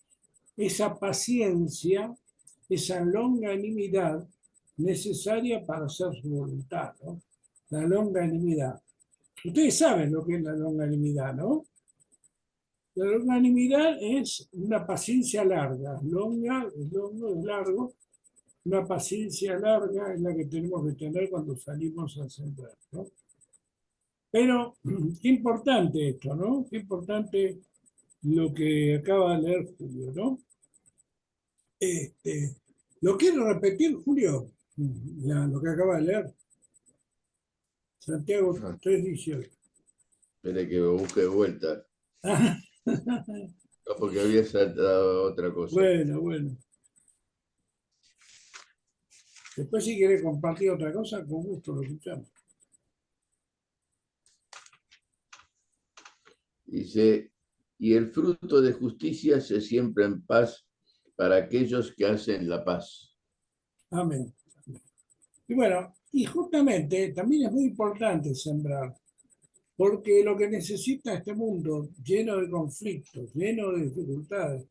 B: esa paciencia, esa longanimidad necesaria para hacer su voluntad, ¿no? La longanimidad. Ustedes saben lo que es la longanimidad, ¿no? La longanimidad es una paciencia larga, longa, es longo, es largo, una paciencia larga es la que tenemos que tener cuando salimos a sembrar, ¿no? Pero qué importante esto, ¿no? Qué importante lo que acaba de leer Julio, ¿no? Lo quiero repetir, Julio, lo que acaba de leer. Santiago 3:18.
D: Espere que busque de vuelta, porque había saltado otra cosa.
B: Bueno, bueno. Después si quiere compartir otra cosa, con gusto lo escuchamos.
D: Dice, y el fruto de justicia se siembra en paz para aquellos que hacen la paz.
B: Amén. Y bueno, y justamente también es muy importante sembrar, porque lo que necesita este mundo lleno de conflictos, lleno de dificultades,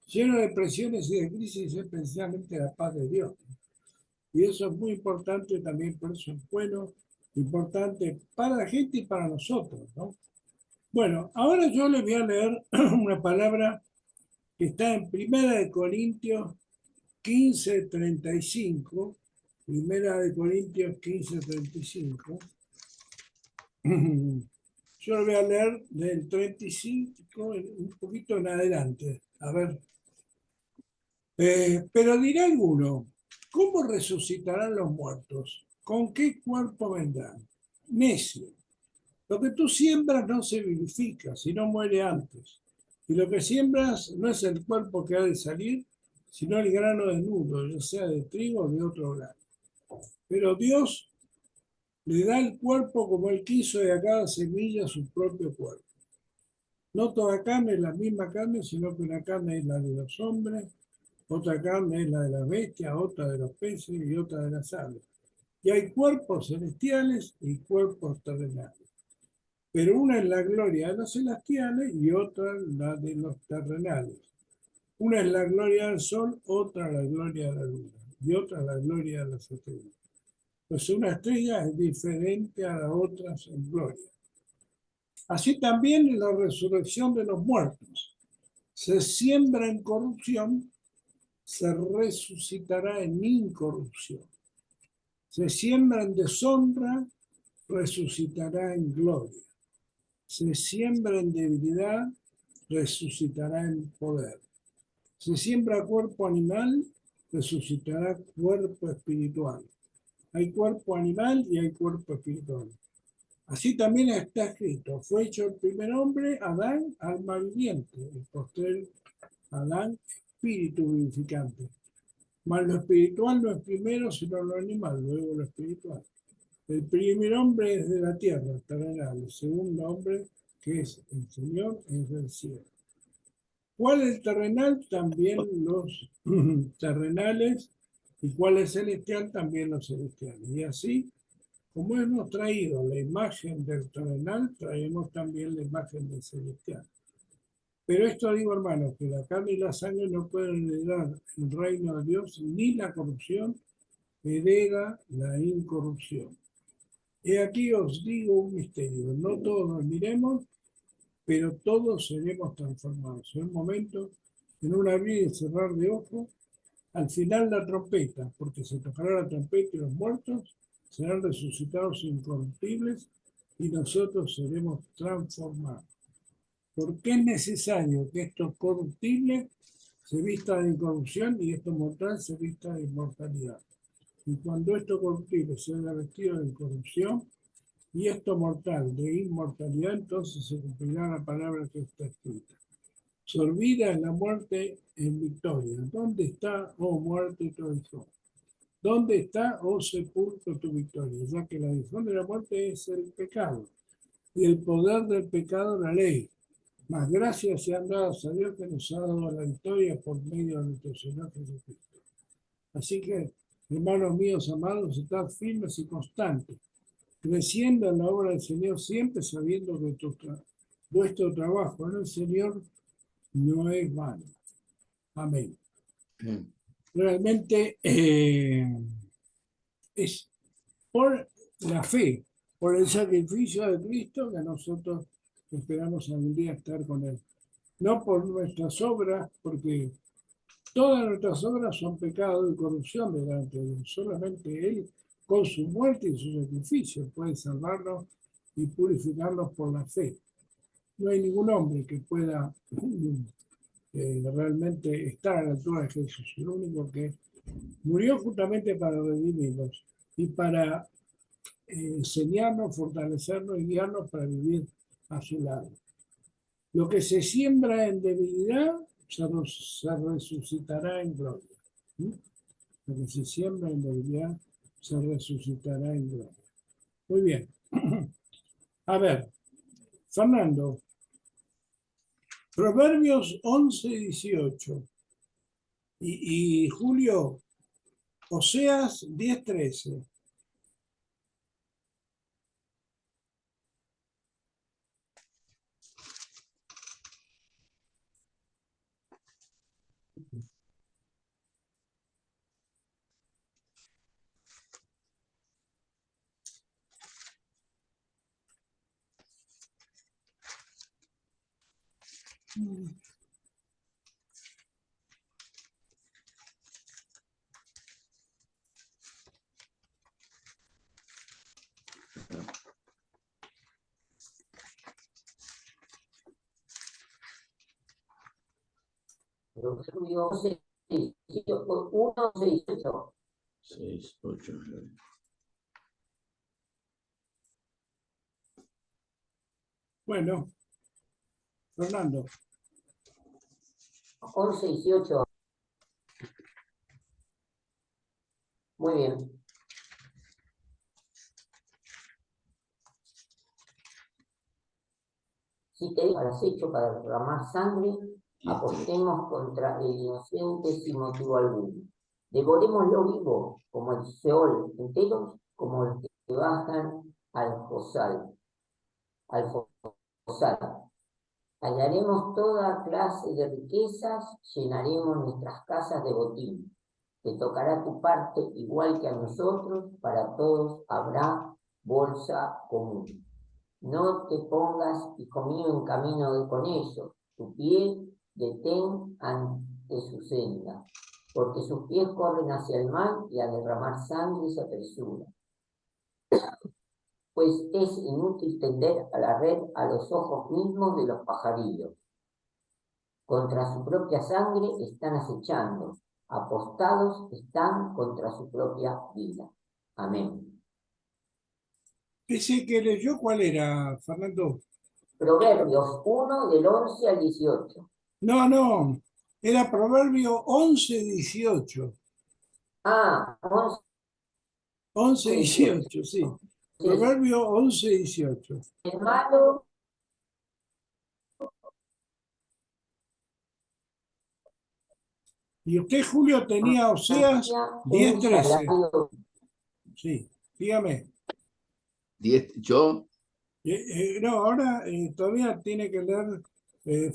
B: lleno de presiones y de crisis, es especialmente la paz de Dios. Y eso es muy importante también, por eso es bueno, importante para la gente y para nosotros, ¿no? Bueno, ahora yo les voy a leer una palabra está en Primera de Corintios 15:35. Primera de Corintios 15:35. Yo lo voy a leer del 35 un poquito en adelante. A ver. Pero dirá alguno, ¿cómo resucitarán los muertos? ¿Con qué cuerpo vendrán? Necio. Lo que tú siembras no se vivifica, sino muere antes. Y lo que siembras no es el cuerpo que ha de salir, sino el grano desnudo, ya sea de trigo o de otro grano. Pero Dios le da el cuerpo como Él quiso y a cada semilla su propio cuerpo. No toda carne es la misma carne, sino que una carne es la de los hombres, otra carne es la de las bestias, otra de los peces y otra de las aves. Y hay cuerpos celestiales y cuerpos terrenales. Pero una es la gloria de los celestiales y otra la de los terrenales. Una es la gloria del sol, otra la gloria de la luna y otra la gloria de las estrellas. Pues una estrella es diferente a las otras en gloria. Así también en la resurrección de los muertos. Se siembra en corrupción, se resucitará en incorrupción. Se siembra en deshonra, resucitará en gloria. Se siembra en debilidad, resucitará en poder. Se siembra cuerpo animal, resucitará cuerpo espiritual. Hay cuerpo animal y hay cuerpo espiritual. Así también está escrito, fue hecho el primer hombre, Adán, alma viviente, el postrer Adán, espíritu vivificante. Mas lo espiritual no es primero, sino lo animal, luego lo espiritual. El primer hombre es de la tierra, terrenal. El segundo hombre, que es el Señor, es del cielo. ¿Cuál es terrenal? También los terrenales. ¿Y cuál es celestial? También los celestiales. Y así, como hemos traído la imagen del terrenal, traemos también la imagen del celestial. Pero esto digo, hermanos, que la carne y la sangre no pueden heredar el reino de Dios, ni la corrupción hereda la incorrupción. He aquí os digo un misterio, no todos nos miremos, pero todos seremos transformados. En un momento, en un abrir y cerrar de ojos, al final la trompeta, porque se tocará la trompeta y los muertos serán resucitados incorruptibles y nosotros seremos transformados. Porque es necesario que esto corruptible se vista de incorrupción y esto mortal se vista de inmortalidad. Y cuando esto corruptible se haya vestido de incorrupción y esto mortal de inmortalidad, entonces se cumplirá la palabra que está escrita. Sorbida es la muerte en victoria. ¿Dónde está, oh muerte, tu aguijón? ¿Dónde está, oh sepulcro, tu victoria? Ya que la aguijón de la muerte es el pecado y el poder del pecado la ley. Mas gracias sean dadas a Dios que nos ha dado la victoria por medio de nuestro Señor Jesucristo. Así que, hermanos míos amados, estad firmes y constantes, creciendo en la obra del Señor, siempre sabiendo que vuestro trabajo en el Señor no es vano. Amén. Realmente es por la fe, por el sacrificio de Cristo que nosotros esperamos algún día estar con Él. No por nuestras obras, porque todas nuestras obras son pecado y corrupción delante de Dios. Solamente Él, con su muerte y su sacrificio, puede salvarnos y purificarnos por la fe. No hay ningún hombre que pueda realmente estar a la altura de Jesús. El único que murió justamente para redimirnos y para enseñarnos, fortalecernos y guiarnos para vivir a su lado. Lo que se siembra en debilidad se resucitará en gloria. ¿Sí? Lo que se siembra en debilidad se resucitará en gloria. Muy bien. A ver, Fernando, Proverbios 11:18 y Julio, Oseas 10:13.
A: Proverbio 11, 1, 6, 8.
D: 6, 8.
B: Bueno, Fernando.
A: 11, 18. Muy bien. Si te has hecho para derramar sangre, apostemos contra el inocente sin motivo alguno. Devorémoslo vivo, como el Seol, enteros como los que bajan al Fosal. Hallaremos toda clase de riquezas, llenaremos nuestras casas de botín. Te tocará tu parte igual que a nosotros, para todos habrá bolsa común. No te pongas, hijo mío, en camino con ellos, tu pie detén ante su senda, porque sus pies corren hacia el mal y a derramar sangre se apresura. Pues es inútil tender a la red a los ojos mismos de los pajarillos. Contra su propia sangre están acechando, apostados están contra su propia vida. Amén.
B: Ese que leyó, ¿cuál era, Fernando?
A: Proverbios 1 del 11 al 18.
B: No, era Proverbio 11, 18.
A: Ah, 11,
B: 11, 18, sí.
A: sí.
B: Proverbio 11, 18.
A: El malo
B: Y usted, Julio, tenía Oseas
A: hacía
B: 10,
A: un
B: 13.
A: salario.
B: Sí, dígame.
D: 10, yo,
B: No, ahora todavía tiene que leer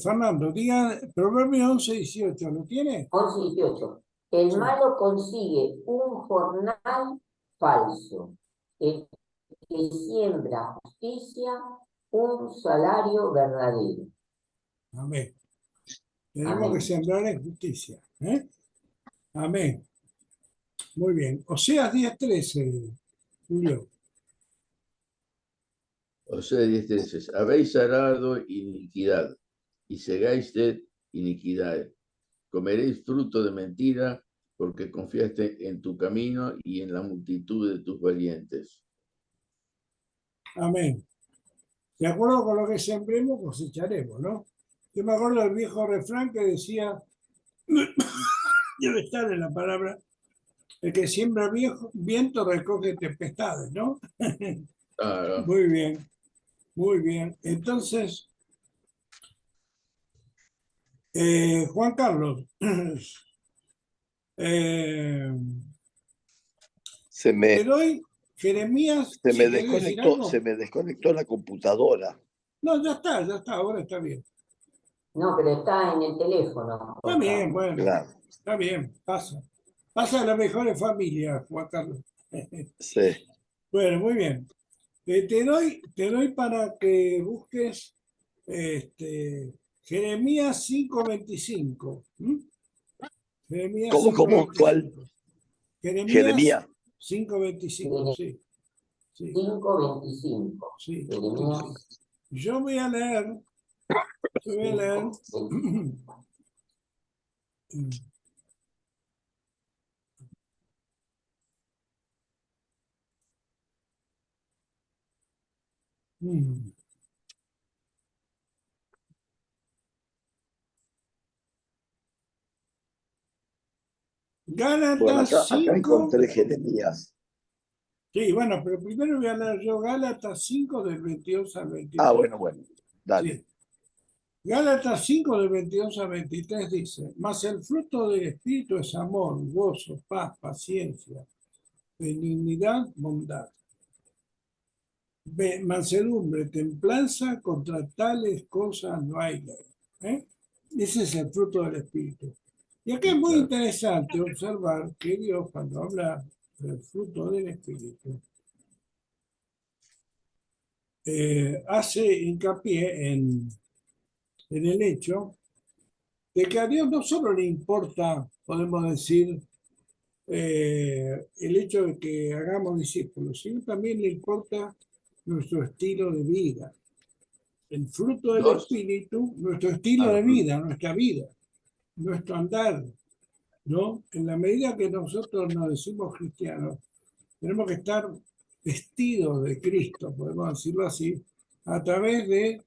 B: Fernando. Diga Proverbio 11, 18. ¿Lo tiene?
A: 11 y 18. El
B: Sí.
A: malo consigue un jornal falso. El que siembra justicia, un salario verdadero.
B: Amén. Tenemos
A: Amén.
B: que sembrar en justicia. Amén. Muy bien. Oseas 10, 13, Julio.
D: o sea, 10, 13. Habéis arado iniquidad y segáis de iniquidad. Comeréis fruto de mentira porque confiaste en tu camino y en la multitud de tus valientes.
B: Amén. De acuerdo con lo que sembremos, cosecharemos, ¿no? Yo me acuerdo del viejo refrán que decía, debe estar en la palabra, el que siembra viento recoge tempestades, ¿no?
D: Claro.
B: Muy bien, muy bien. Entonces, Juan Carlos,
C: Se me,
B: te doy Jeremías,
C: se me
B: si querés decir algo.
C: se me desconectó la computadora.
B: No, ya está, ahora está bien.
A: No, pero está en el teléfono.
B: Está bien, bueno,
C: Claro,
B: está bien, pasa. Pasa a las mejores familias, Juan Carlos.
C: sí.
B: Bueno, muy bien. Te doy para que busques Jeremías 5:25. Jeremías
C: ¿Cómo? ¿Cuál?
B: 5:25. Jeremías
C: Jeremías.
B: 5:25, sí.
A: 5:25.
B: Sí.
A: Jeremías
B: Yo voy a leer. Yo voy a leer.
A: 5:25.
C: Bueno,
B: Gálatas
C: acá
B: 5.
C: encontré Jeremías.
B: Sí, bueno, pero primero voy a leer yo Gálatas 5 del 22 al 23.
C: Ah, bueno, dale.
B: Sí. Gálatas 5 del 22 al 23 dice, mas el fruto del Espíritu es amor, gozo, paz, paciencia, benignidad, bondad, mansedumbre, templanza, contra tales cosas no hay ley. Ese es el fruto del Espíritu. Y aquí es muy interesante observar que Dios, cuando habla del fruto del Espíritu, hace hincapié en el hecho de que a Dios no solo le importa, podemos decir, el hecho de que hagamos discípulos, sino también le importa nuestro estilo de vida. El fruto del Espíritu, nuestro estilo de vida, nuestra vida. nuestro andar, ¿no? En la medida que nosotros nos decimos cristianos, tenemos que estar vestidos de Cristo, podemos decirlo así, a través de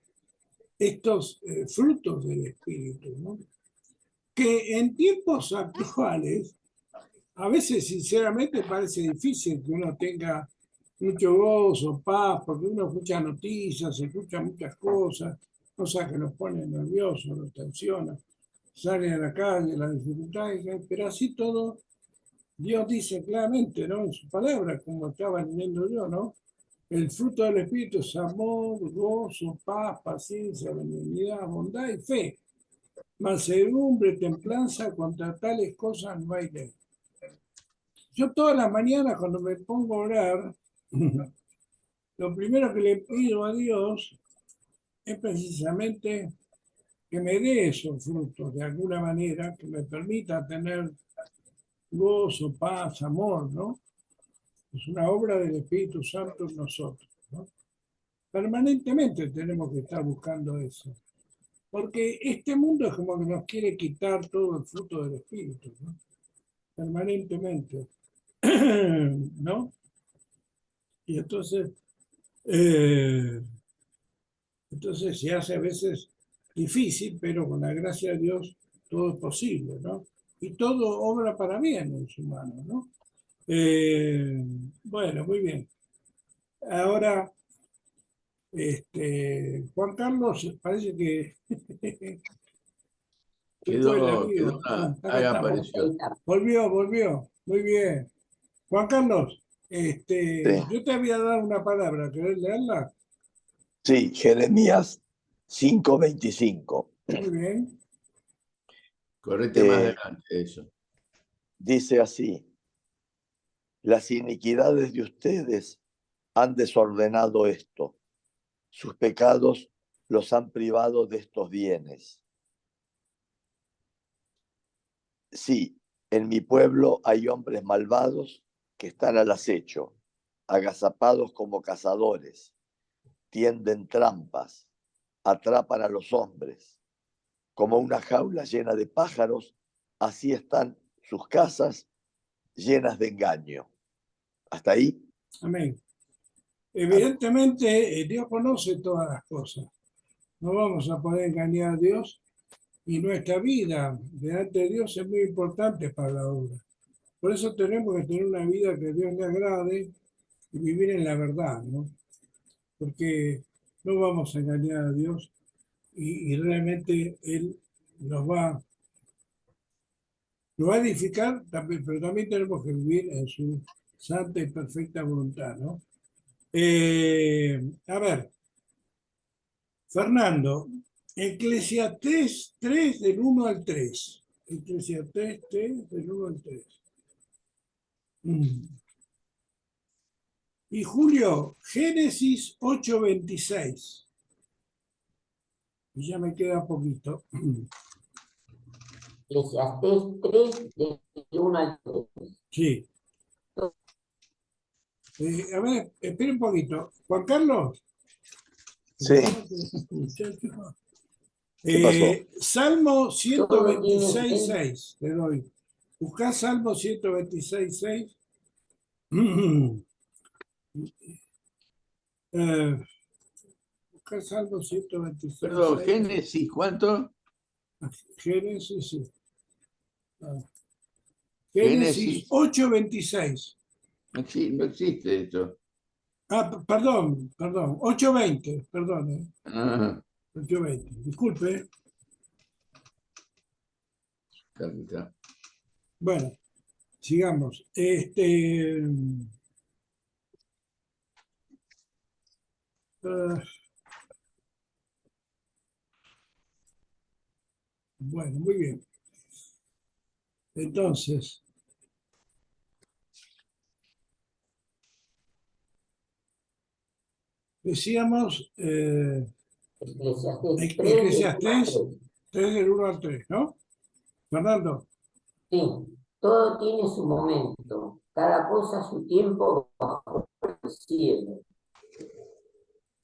B: estos frutos del Espíritu, ¿no? Que en tiempos actuales, a veces sinceramente parece difícil que uno tenga mucho gozo, paz, porque uno escucha noticias, escucha muchas cosas que nos ponen nerviosos, nos tensiona, sale a la calle, las dificultades, pero así todo, Dios dice claramente, ¿no? En su palabra, como estaba leyendo yo, ¿no? El fruto del Espíritu es amor, gozo, paz, paciencia, benignidad, bondad y fe. Mansedumbre, templanza, contra tales cosas no hay ley. Yo todas las mañanas cuando me pongo a orar, lo primero que le pido a Dios es precisamente que me dé esos frutos de alguna manera, que me permita tener gozo, paz, amor, ¿no? Es una obra del Espíritu Santo en nosotros, ¿no? Permanentemente tenemos que estar buscando eso. Porque este mundo es como que nos quiere quitar todo el fruto del Espíritu, ¿no? Permanentemente, ¿no? Y eh, entonces se hace a veces difícil, pero con la gracia de Dios todo es posible, ¿no? Y todo obra para bien en su mano, ¿no? Bueno, muy bien. Ahora, Juan Carlos, parece que se fue el
D: Quedó,
B: amigo.
D: ahí
B: Acá estamos.
D: apareció.
B: Volvió. Muy bien. Juan Carlos,
C: Sí,
B: yo te voy a dar una palabra. ¿Querés leerla?
C: sí, Jeremías 5:25.
B: Muy bien.
D: Correte más
C: Eh,
D: adelante de eso.
C: dice así: las iniquidades de ustedes han desordenado esto, sus pecados los han privado de estos bienes. Sí, en mi pueblo hay hombres malvados que están al acecho, agazapados como cazadores, tienden trampas, atrapan a los hombres. Como una jaula llena de pájaros, así están sus casas llenas de engaño. ¿Hasta ahí?
B: Amén.
C: Amén.
B: Evidentemente, Dios conoce todas las cosas. No vamos a poder engañar a Dios y nuestra vida delante de Dios es muy importante para la obra. Por eso tenemos que tener una vida que a Dios le agrade y vivir en la verdad, ¿no? Porque no vamos a engañar a Dios y realmente Él nos va, nos va a edificar, también, pero también tenemos que vivir en su santa y perfecta voluntad, ¿no? A ver, Fernando, Eclesiastés 3 del 1 al 3. Eclesiastés 3 del 1 al 3. Y Julio, Génesis 8:26. Y ya me queda poquito.
A: Eclesiastés 3, del 1 al 3.
B: Sí. A ver, espera un poquito. Juan Carlos.
C: Sí. ¿Qué pasó?
B: Salmo
A: Todo tiene
B: 126.6. Le doy. Buscá Salmo 126.6. Buscá Salmo
D: Perdón,
B: 126.6.
D: Génesis, ¿cuánto?
B: Génesis, sí. Génesis
D: Génesis.
B: 8:26.
D: No existe esto.
B: Perdón. 8:20. Perdón.
D: Ah,
B: 8:20. Disculpe.
D: está.
B: Bueno, sigamos. Bueno, muy bien. Entonces, decíamos
A: Eclesiastés 3, del 1 al
B: Eclesiastés
A: 3.
B: 3 del 1 al 3, ¿no? Fernando.
A: Sí, todo tiene su momento, cada cosa su tiempo bajo el cielo,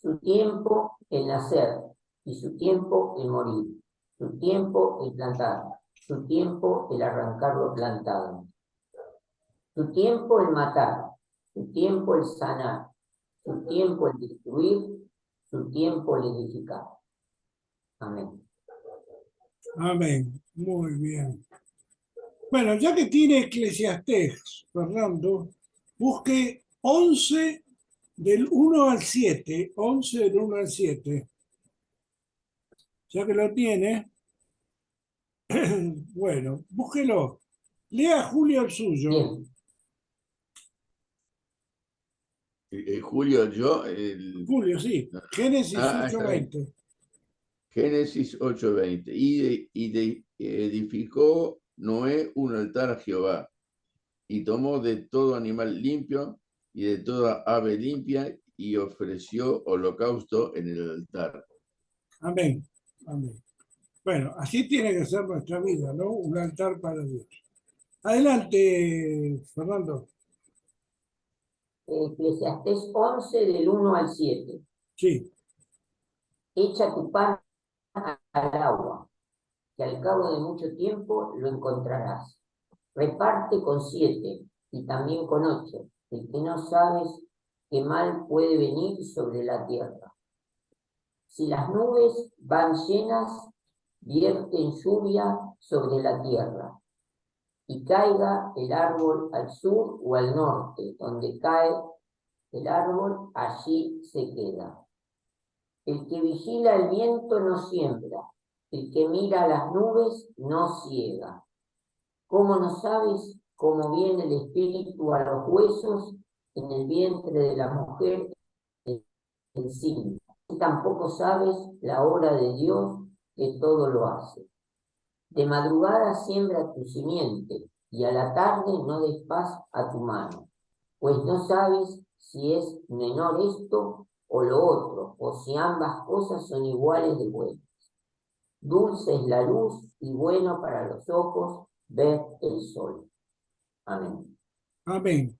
A: su tiempo el nacer y su tiempo el morir, su tiempo el plantar su tiempo el arrancar lo plantado, su tiempo el matar, su tiempo el sanar, su tiempo el destruir, su tiempo el edificar. Amén.
B: Amén. Muy bien. Bueno, ya que tiene Eclesiastés, Fernando, busque 11 del 1 al 7. 11 del 1 al 7. Ya que lo tiene, bueno, búsquelo. Lea Julio el suyo.
A: Bien,
D: Julio,
B: Julio, sí. Génesis
D: está bien.
B: 8:20.
D: Génesis 8:20. Y edificó Noé un altar a Jehová, y tomó de todo animal limpio y de toda ave limpia, y ofreció holocausto en el altar.
B: Amén. Amén. Bueno, así tiene que ser nuestra vida, ¿no? Un altar para Dios. Adelante, Fernando.
A: Eclesiastés 11 del 1 al 7.
B: Sí.
A: Echa tu pan al agua, que al cabo de mucho tiempo lo encontrarás. Reparte con 7 y también con 8, el que no sabes qué mal puede venir sobre la tierra. Si las nubes van llenas, vierten lluvia sobre la tierra, y caiga el árbol al sur o al norte, donde cae el árbol, allí se queda. El que vigila el viento no siembra, el que mira las nubes no ciega. ¿Cómo no sabes cómo viene el espíritu a los huesos en el vientre de la mujer encinta? Y tampoco sabes la obra de Dios que todo lo hace. De madrugada siembra tu simiente, y a la tarde no des paz a tu mano, pues no sabes si es menor esto o lo otro, o si ambas cosas son iguales de buenas. Dulce es la luz y bueno para los ojos ver el sol. Amén.
B: Amén.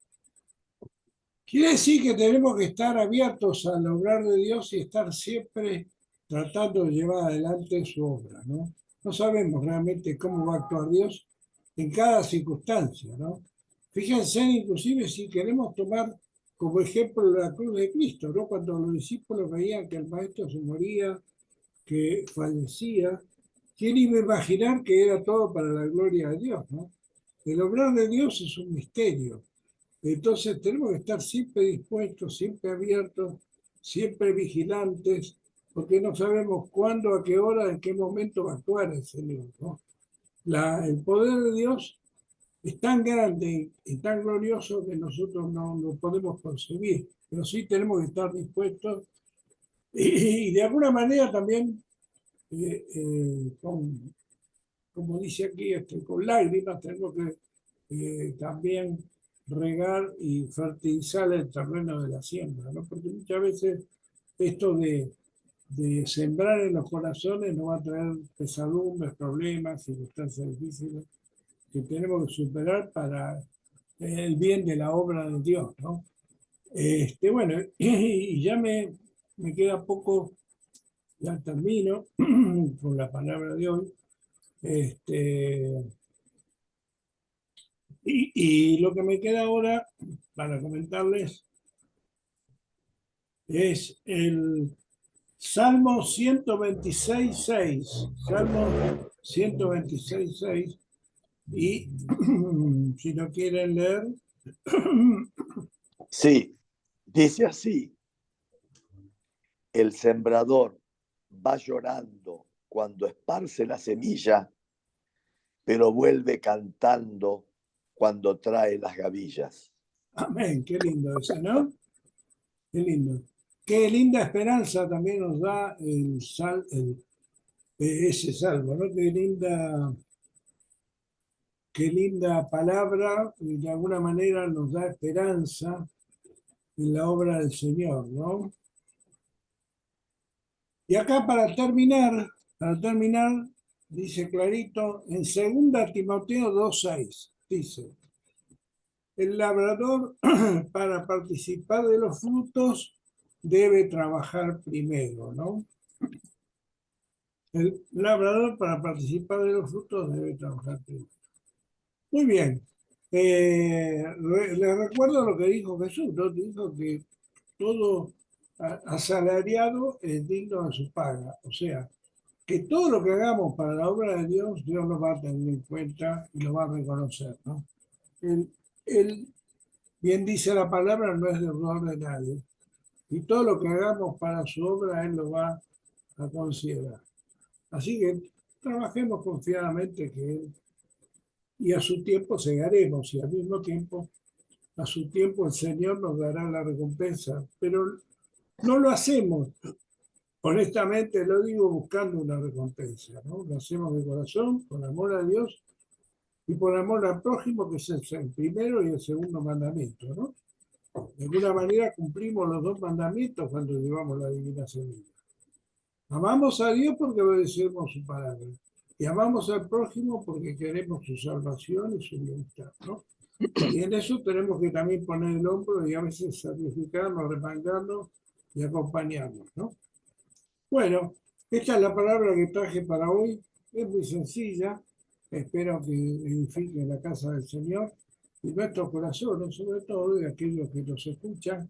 B: Quiere decir que tenemos que estar abiertos al obrar de Dios y estar siempre tratando de llevar adelante su obra, ¿no? No sabemos realmente cómo va a actuar Dios en cada circunstancia, ¿no? Fíjense, inclusive, si queremos tomar como ejemplo la cruz de Cristo, ¿no? Cuando los discípulos veían que el Maestro se moría, que fallecía, ¿quién iba a imaginar que era todo para la gloria de Dios, ¿no? El obrar de Dios es un misterio. Entonces tenemos que estar siempre dispuestos, siempre abiertos, siempre vigilantes, porque no sabemos cuándo, a qué hora, en qué momento va a actuar el Señor, ¿no? El poder de Dios es tan grande y tan glorioso que nosotros no lo podemos concebir, pero sí tenemos que estar dispuestos y de alguna manera también, como dice aquí, con lágrimas, tenemos que también regar y fertilizar el terreno de la siembra, ¿no? Porque muchas veces esto de sembrar en los corazones nos va a traer pesadumbres, problemas, circunstancias difíciles que tenemos que superar para el bien de la obra de Dios, ¿no? Bueno, y ya me queda poco, ya termino con la palabra de hoy. Y lo que me queda ahora para comentarles es el Salmo 126.6. Salmo 126.6. Y si no quieren leer,
C: Sí, dice así: el sembrador va llorando cuando esparce la semilla, pero vuelve cantando cuando trae las gavillas.
B: amén, qué lindo eso, ¿no? Qué lindo. Qué linda esperanza también nos da ese salmo, ¿no? Qué linda palabra y de alguna manera nos da esperanza en la obra del Señor, ¿no? Y acá para terminar, dice clarito, en 2 Timoteo 2:6, dice, el labrador para participar de los frutos debe trabajar primero, ¿no? El labrador para participar de los frutos debe trabajar primero. Muy bien. Les recuerdo lo que dijo Jesús, ¿no? Dijo que todo asalariado es digno de su paga. O sea, que todo lo que hagamos para la obra de Dios, Dios lo va a tener en cuenta y lo va a reconocer, ¿no? Él, bien dice la palabra, no es deudor de nadie. Y todo lo que hagamos para su obra, Él lo va a considerar. Así que trabajemos confiadamente que Él, y a su tiempo segaremos, y al mismo tiempo, a su tiempo el Señor nos dará la recompensa. Pero no lo hacemos, honestamente lo digo, buscando una recompensa, ¿no? Lo hacemos de corazón, con amor a Dios y por amor al prójimo, que es el primero y el segundo mandamiento, ¿no? De alguna manera cumplimos los dos mandamientos cuando llevamos la divina semilla. Amamos a Dios porque obedecemos su palabra. Y amamos al prójimo porque queremos su salvación y su bienestar, ¿no? Y en eso tenemos que también poner el hombro y a veces sacrificarnos, remangarnos y acompañarnos, ¿no? Bueno, esta es la palabra que traje para hoy. Es muy sencilla. Espero que edifique la casa del Señor y nuestros corazones, sobre todo de aquellos que nos escuchan.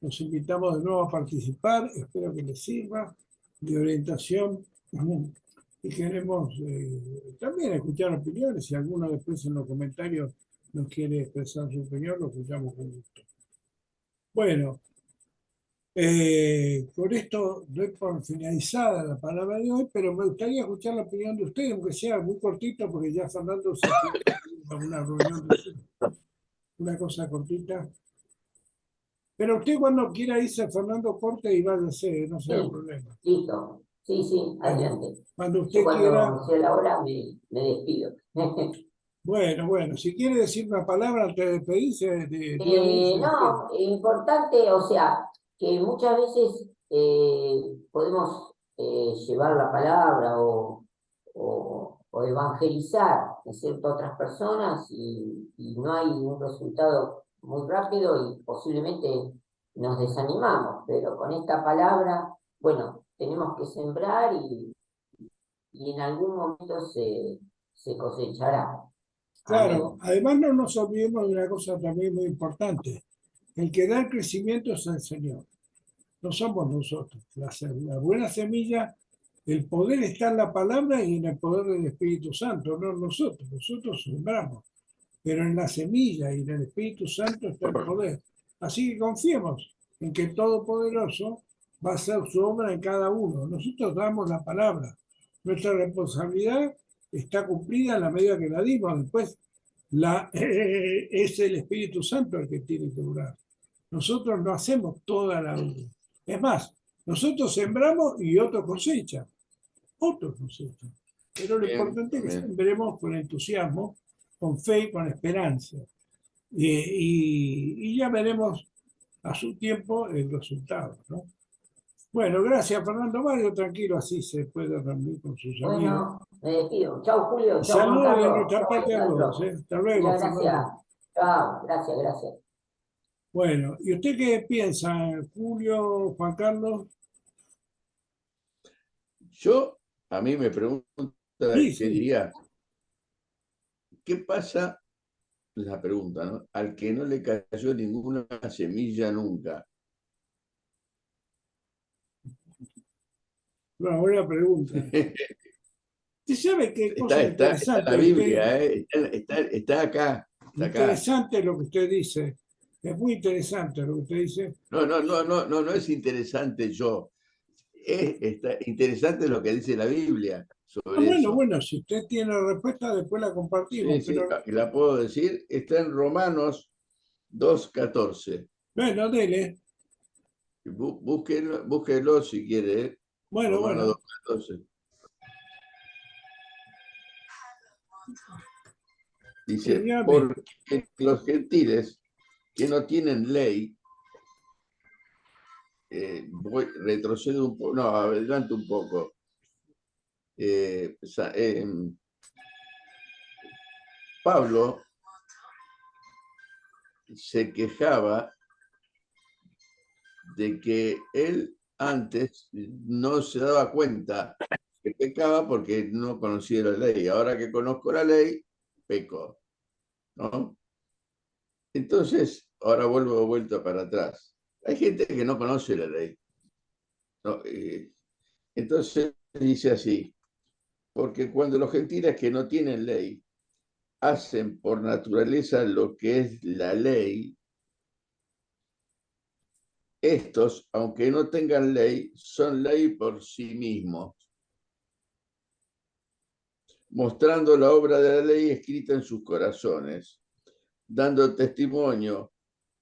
B: Los invitamos de nuevo a participar. Espero que les sirva de orientación. Y queremos también escuchar opiniones. Si alguno después en los comentarios nos quiere expresar su opinión, lo escuchamos con gusto. Bueno. Con esto doy por finalizada la palabra de hoy, pero me gustaría escuchar la opinión de ustedes, aunque sea muy cortito, porque ya Fernando se tiene que ir a una reunión, una cosa cortita. Pero usted cuando quiera irse, Fernando, corte y váyase, no será
A: Sí,
B: problema.
A: listo. Sí, sí, adelante.
B: Cuando
A: Yo
B: usted quiera,
A: cuando sea la hora me despido.
B: bueno, si quiere decir una palabra antes de despedirse, dígame, se despide.
A: No, importante, o sea, que muchas veces podemos llevar la palabra o evangelizar, ¿no es cierto?, a otras personas y no hay un resultado muy rápido y posiblemente nos desanimamos, pero con esta palabra, bueno, tenemos que sembrar y en algún momento se cosechará.
B: Claro,
A: Amén.
B: además no nos olvidemos de una cosa también muy importante. El que da el crecimiento es el Señor. No somos nosotros. La buena semilla, el poder está en la palabra y en el poder del Espíritu Santo, no nosotros. Nosotros sembramos, pero en la semilla y en el Espíritu Santo está el poder. Así que confiemos en que el Todopoderoso va a hacer su obra en cada uno. Nosotros damos la palabra. Nuestra responsabilidad está cumplida en la medida que la dimos. Después es el Espíritu Santo el que tiene que orar. Nosotros no hacemos toda la obra. Es más, nosotros sembramos y otros cosechan. Otros cosechan. Pero lo
D: Bien,
B: importante es que
D: amén.
B: sembremos con entusiasmo, con fe y con esperanza. Y ya veremos a su tiempo el resultado, ¿no? Bueno, gracias Fernando Mario, tranquilo, así se puede reunir con sus amigos.
A: Bueno, me despido. Chau, Julio.
B: Y
A: Chau, Juan
B: saludos de
A: Carlos.
B: nuestra
A: Chau,
B: parte a todos,
A: Alejandro.
B: ¿eh? Hasta luego,
A: Muchas gracias.
B: Fernando.
A: Chao, gracias, gracias.
B: Bueno, ¿y usted qué piensa, Julio, Juan Carlos?
D: A mí me pregunta,
B: Sí,
D: ¿qué
B: sí.
D: diría? ¿Qué pasa? La pregunta, ¿no? Al que no le cayó ninguna semilla nunca.
B: Una buena pregunta. Usted sabe qué cosa
D: Está en la
B: interesante,
D: Biblia, ¿eh? Está acá, está acá.
B: interesante lo que usted dice. Es muy interesante lo que usted dice.
D: No es interesante yo. Está interesante lo que dice la Biblia
B: Ah,
D: sobre
B: bueno,
D: eso.
B: bueno, si usted tiene la respuesta, después la compartimos,
D: Sí,
B: pero
D: y la puedo decir. Está en Romanos 2:14.
B: bueno, dele.
D: Búsquelo si quiere, ¿eh?
B: Bueno,
D: Romanos
B: bueno,
D: 2:14. Dice,
B: dígame.
D: porque los gentiles que no tienen ley, retrocedo un poco, no, adelante un poco. Pablo se quejaba de que él antes no se daba cuenta que pecaba porque no conocía la ley. Ahora que conozco la ley, peco, ¿no? Entonces, ahora vuelto para atrás. Hay gente que no conoce la ley, ¿no? Entonces dice así, porque cuando los gentiles que no tienen ley hacen por naturaleza lo que es la ley, estos, aunque no tengan ley, son ley por sí mismos, mostrando la obra de la ley escrita en sus corazones, dando testimonio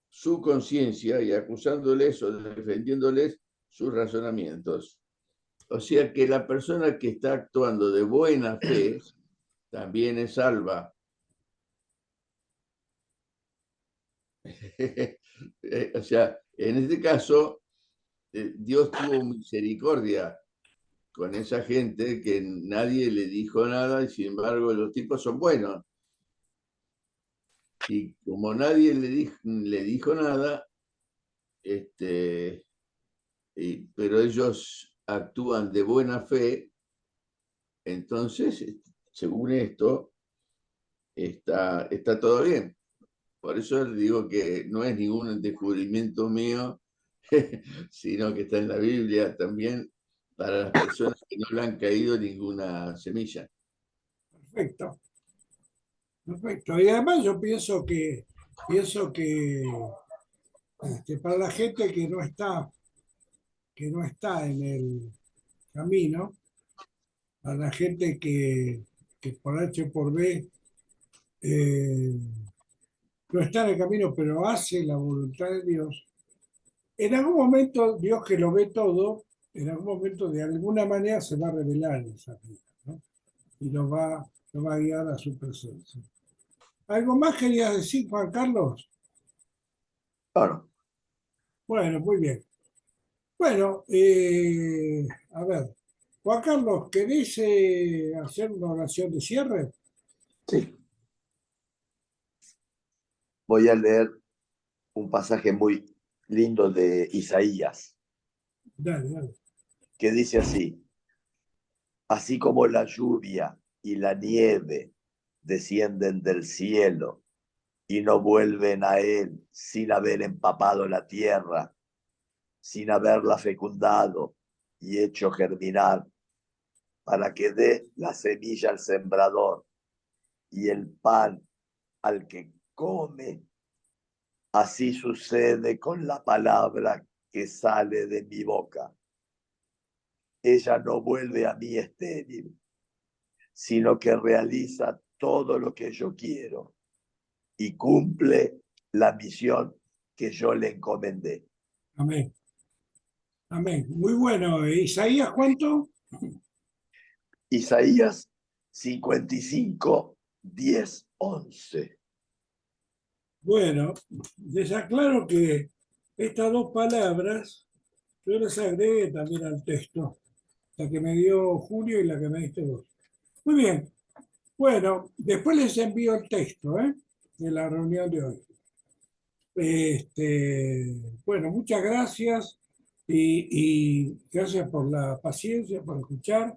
D: su conciencia y acusándoles o defendiéndoles sus razonamientos. O sea que la persona que está actuando de buena fe también es salva. O sea, en este caso, Dios tuvo misericordia con esa gente que nadie le dijo nada y sin embargo los tipos son buenos. Y como nadie le dijo nada, pero ellos actúan de buena fe, entonces, según esto, está todo bien. Por eso les digo que no es ningún descubrimiento mío, sino que está en la Biblia también para las personas que no le han caído ninguna semilla.
B: Perfecto, perfecto. Y además yo pienso que para la gente que no está en el camino, para la gente que por H o por B eh, no está en el camino, pero hace la voluntad de Dios, en algún momento Dios que lo ve todo, en algún momento de alguna manera se va a revelar en esa vida, ¿no? Y lo va a guiar a su presencia. ¿Algo más querías decir, Juan Carlos?
C: Claro.
B: Bueno, muy bien. Bueno, a ver, Juan Carlos, ¿querés hacer una oración de cierre?
C: Sí. Voy a leer un pasaje muy lindo de Isaías,
B: Dale, dale.
C: que dice así: así como la lluvia y la nieve descienden del cielo y no vuelven a él sin haber empapado la tierra, sin haberla fecundado y hecho germinar, para que dé la semilla al sembrador y el pan al que come. Así sucede con la palabra que sale de mi boca. Ella no vuelve a mí estéril, sino que realiza todo lo que yo quiero y cumple la misión que yo le encomendé.
B: Amén. Amén. Muy bueno. ¿Isaías cuánto?
C: Isaías 55, 10, 11.
B: Bueno, les aclaro que estas dos palabras yo las agregué también al texto, la que me dio Julio y la que me diste vos. Muy bien. Bueno, después les envío el texto, de la reunión de hoy. Bueno, muchas gracias y gracias por la paciencia, por escuchar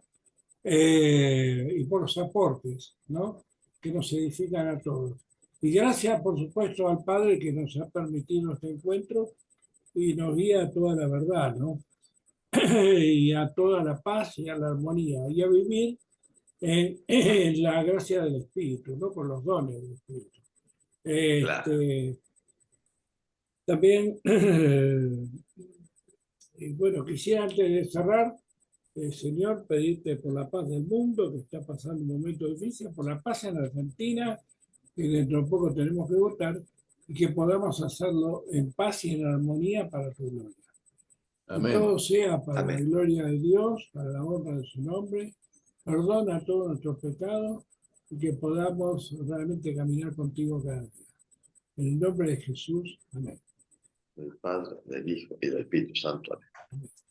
B: y por los aportes, ¿no? Que nos edifican a todos. Y gracias, por supuesto, al Padre que nos ha permitido este encuentro y nos guía a toda la verdad, ¿no? Y a toda la paz y a la armonía y a vivir en la gracia del Espíritu, ¿no? Por los dones del Espíritu.
C: Claro.
B: También, bueno, quisiera antes de cerrar, Señor, pedirte por la paz del mundo, que está pasando un momento difícil, por la paz en Argentina, que dentro de poco tenemos que votar, y que podamos hacerlo en paz y en armonía para tu gloria. Que todo
D: Amén.
B: sea para la
C: Amén.
B: gloria de Dios, para la honra de su nombre. Perdona todos nuestros pecados y que podamos realmente caminar contigo cada día. En el nombre de Jesús. Amén.
C: Del Padre, del Hijo y del Espíritu Santo. Amén.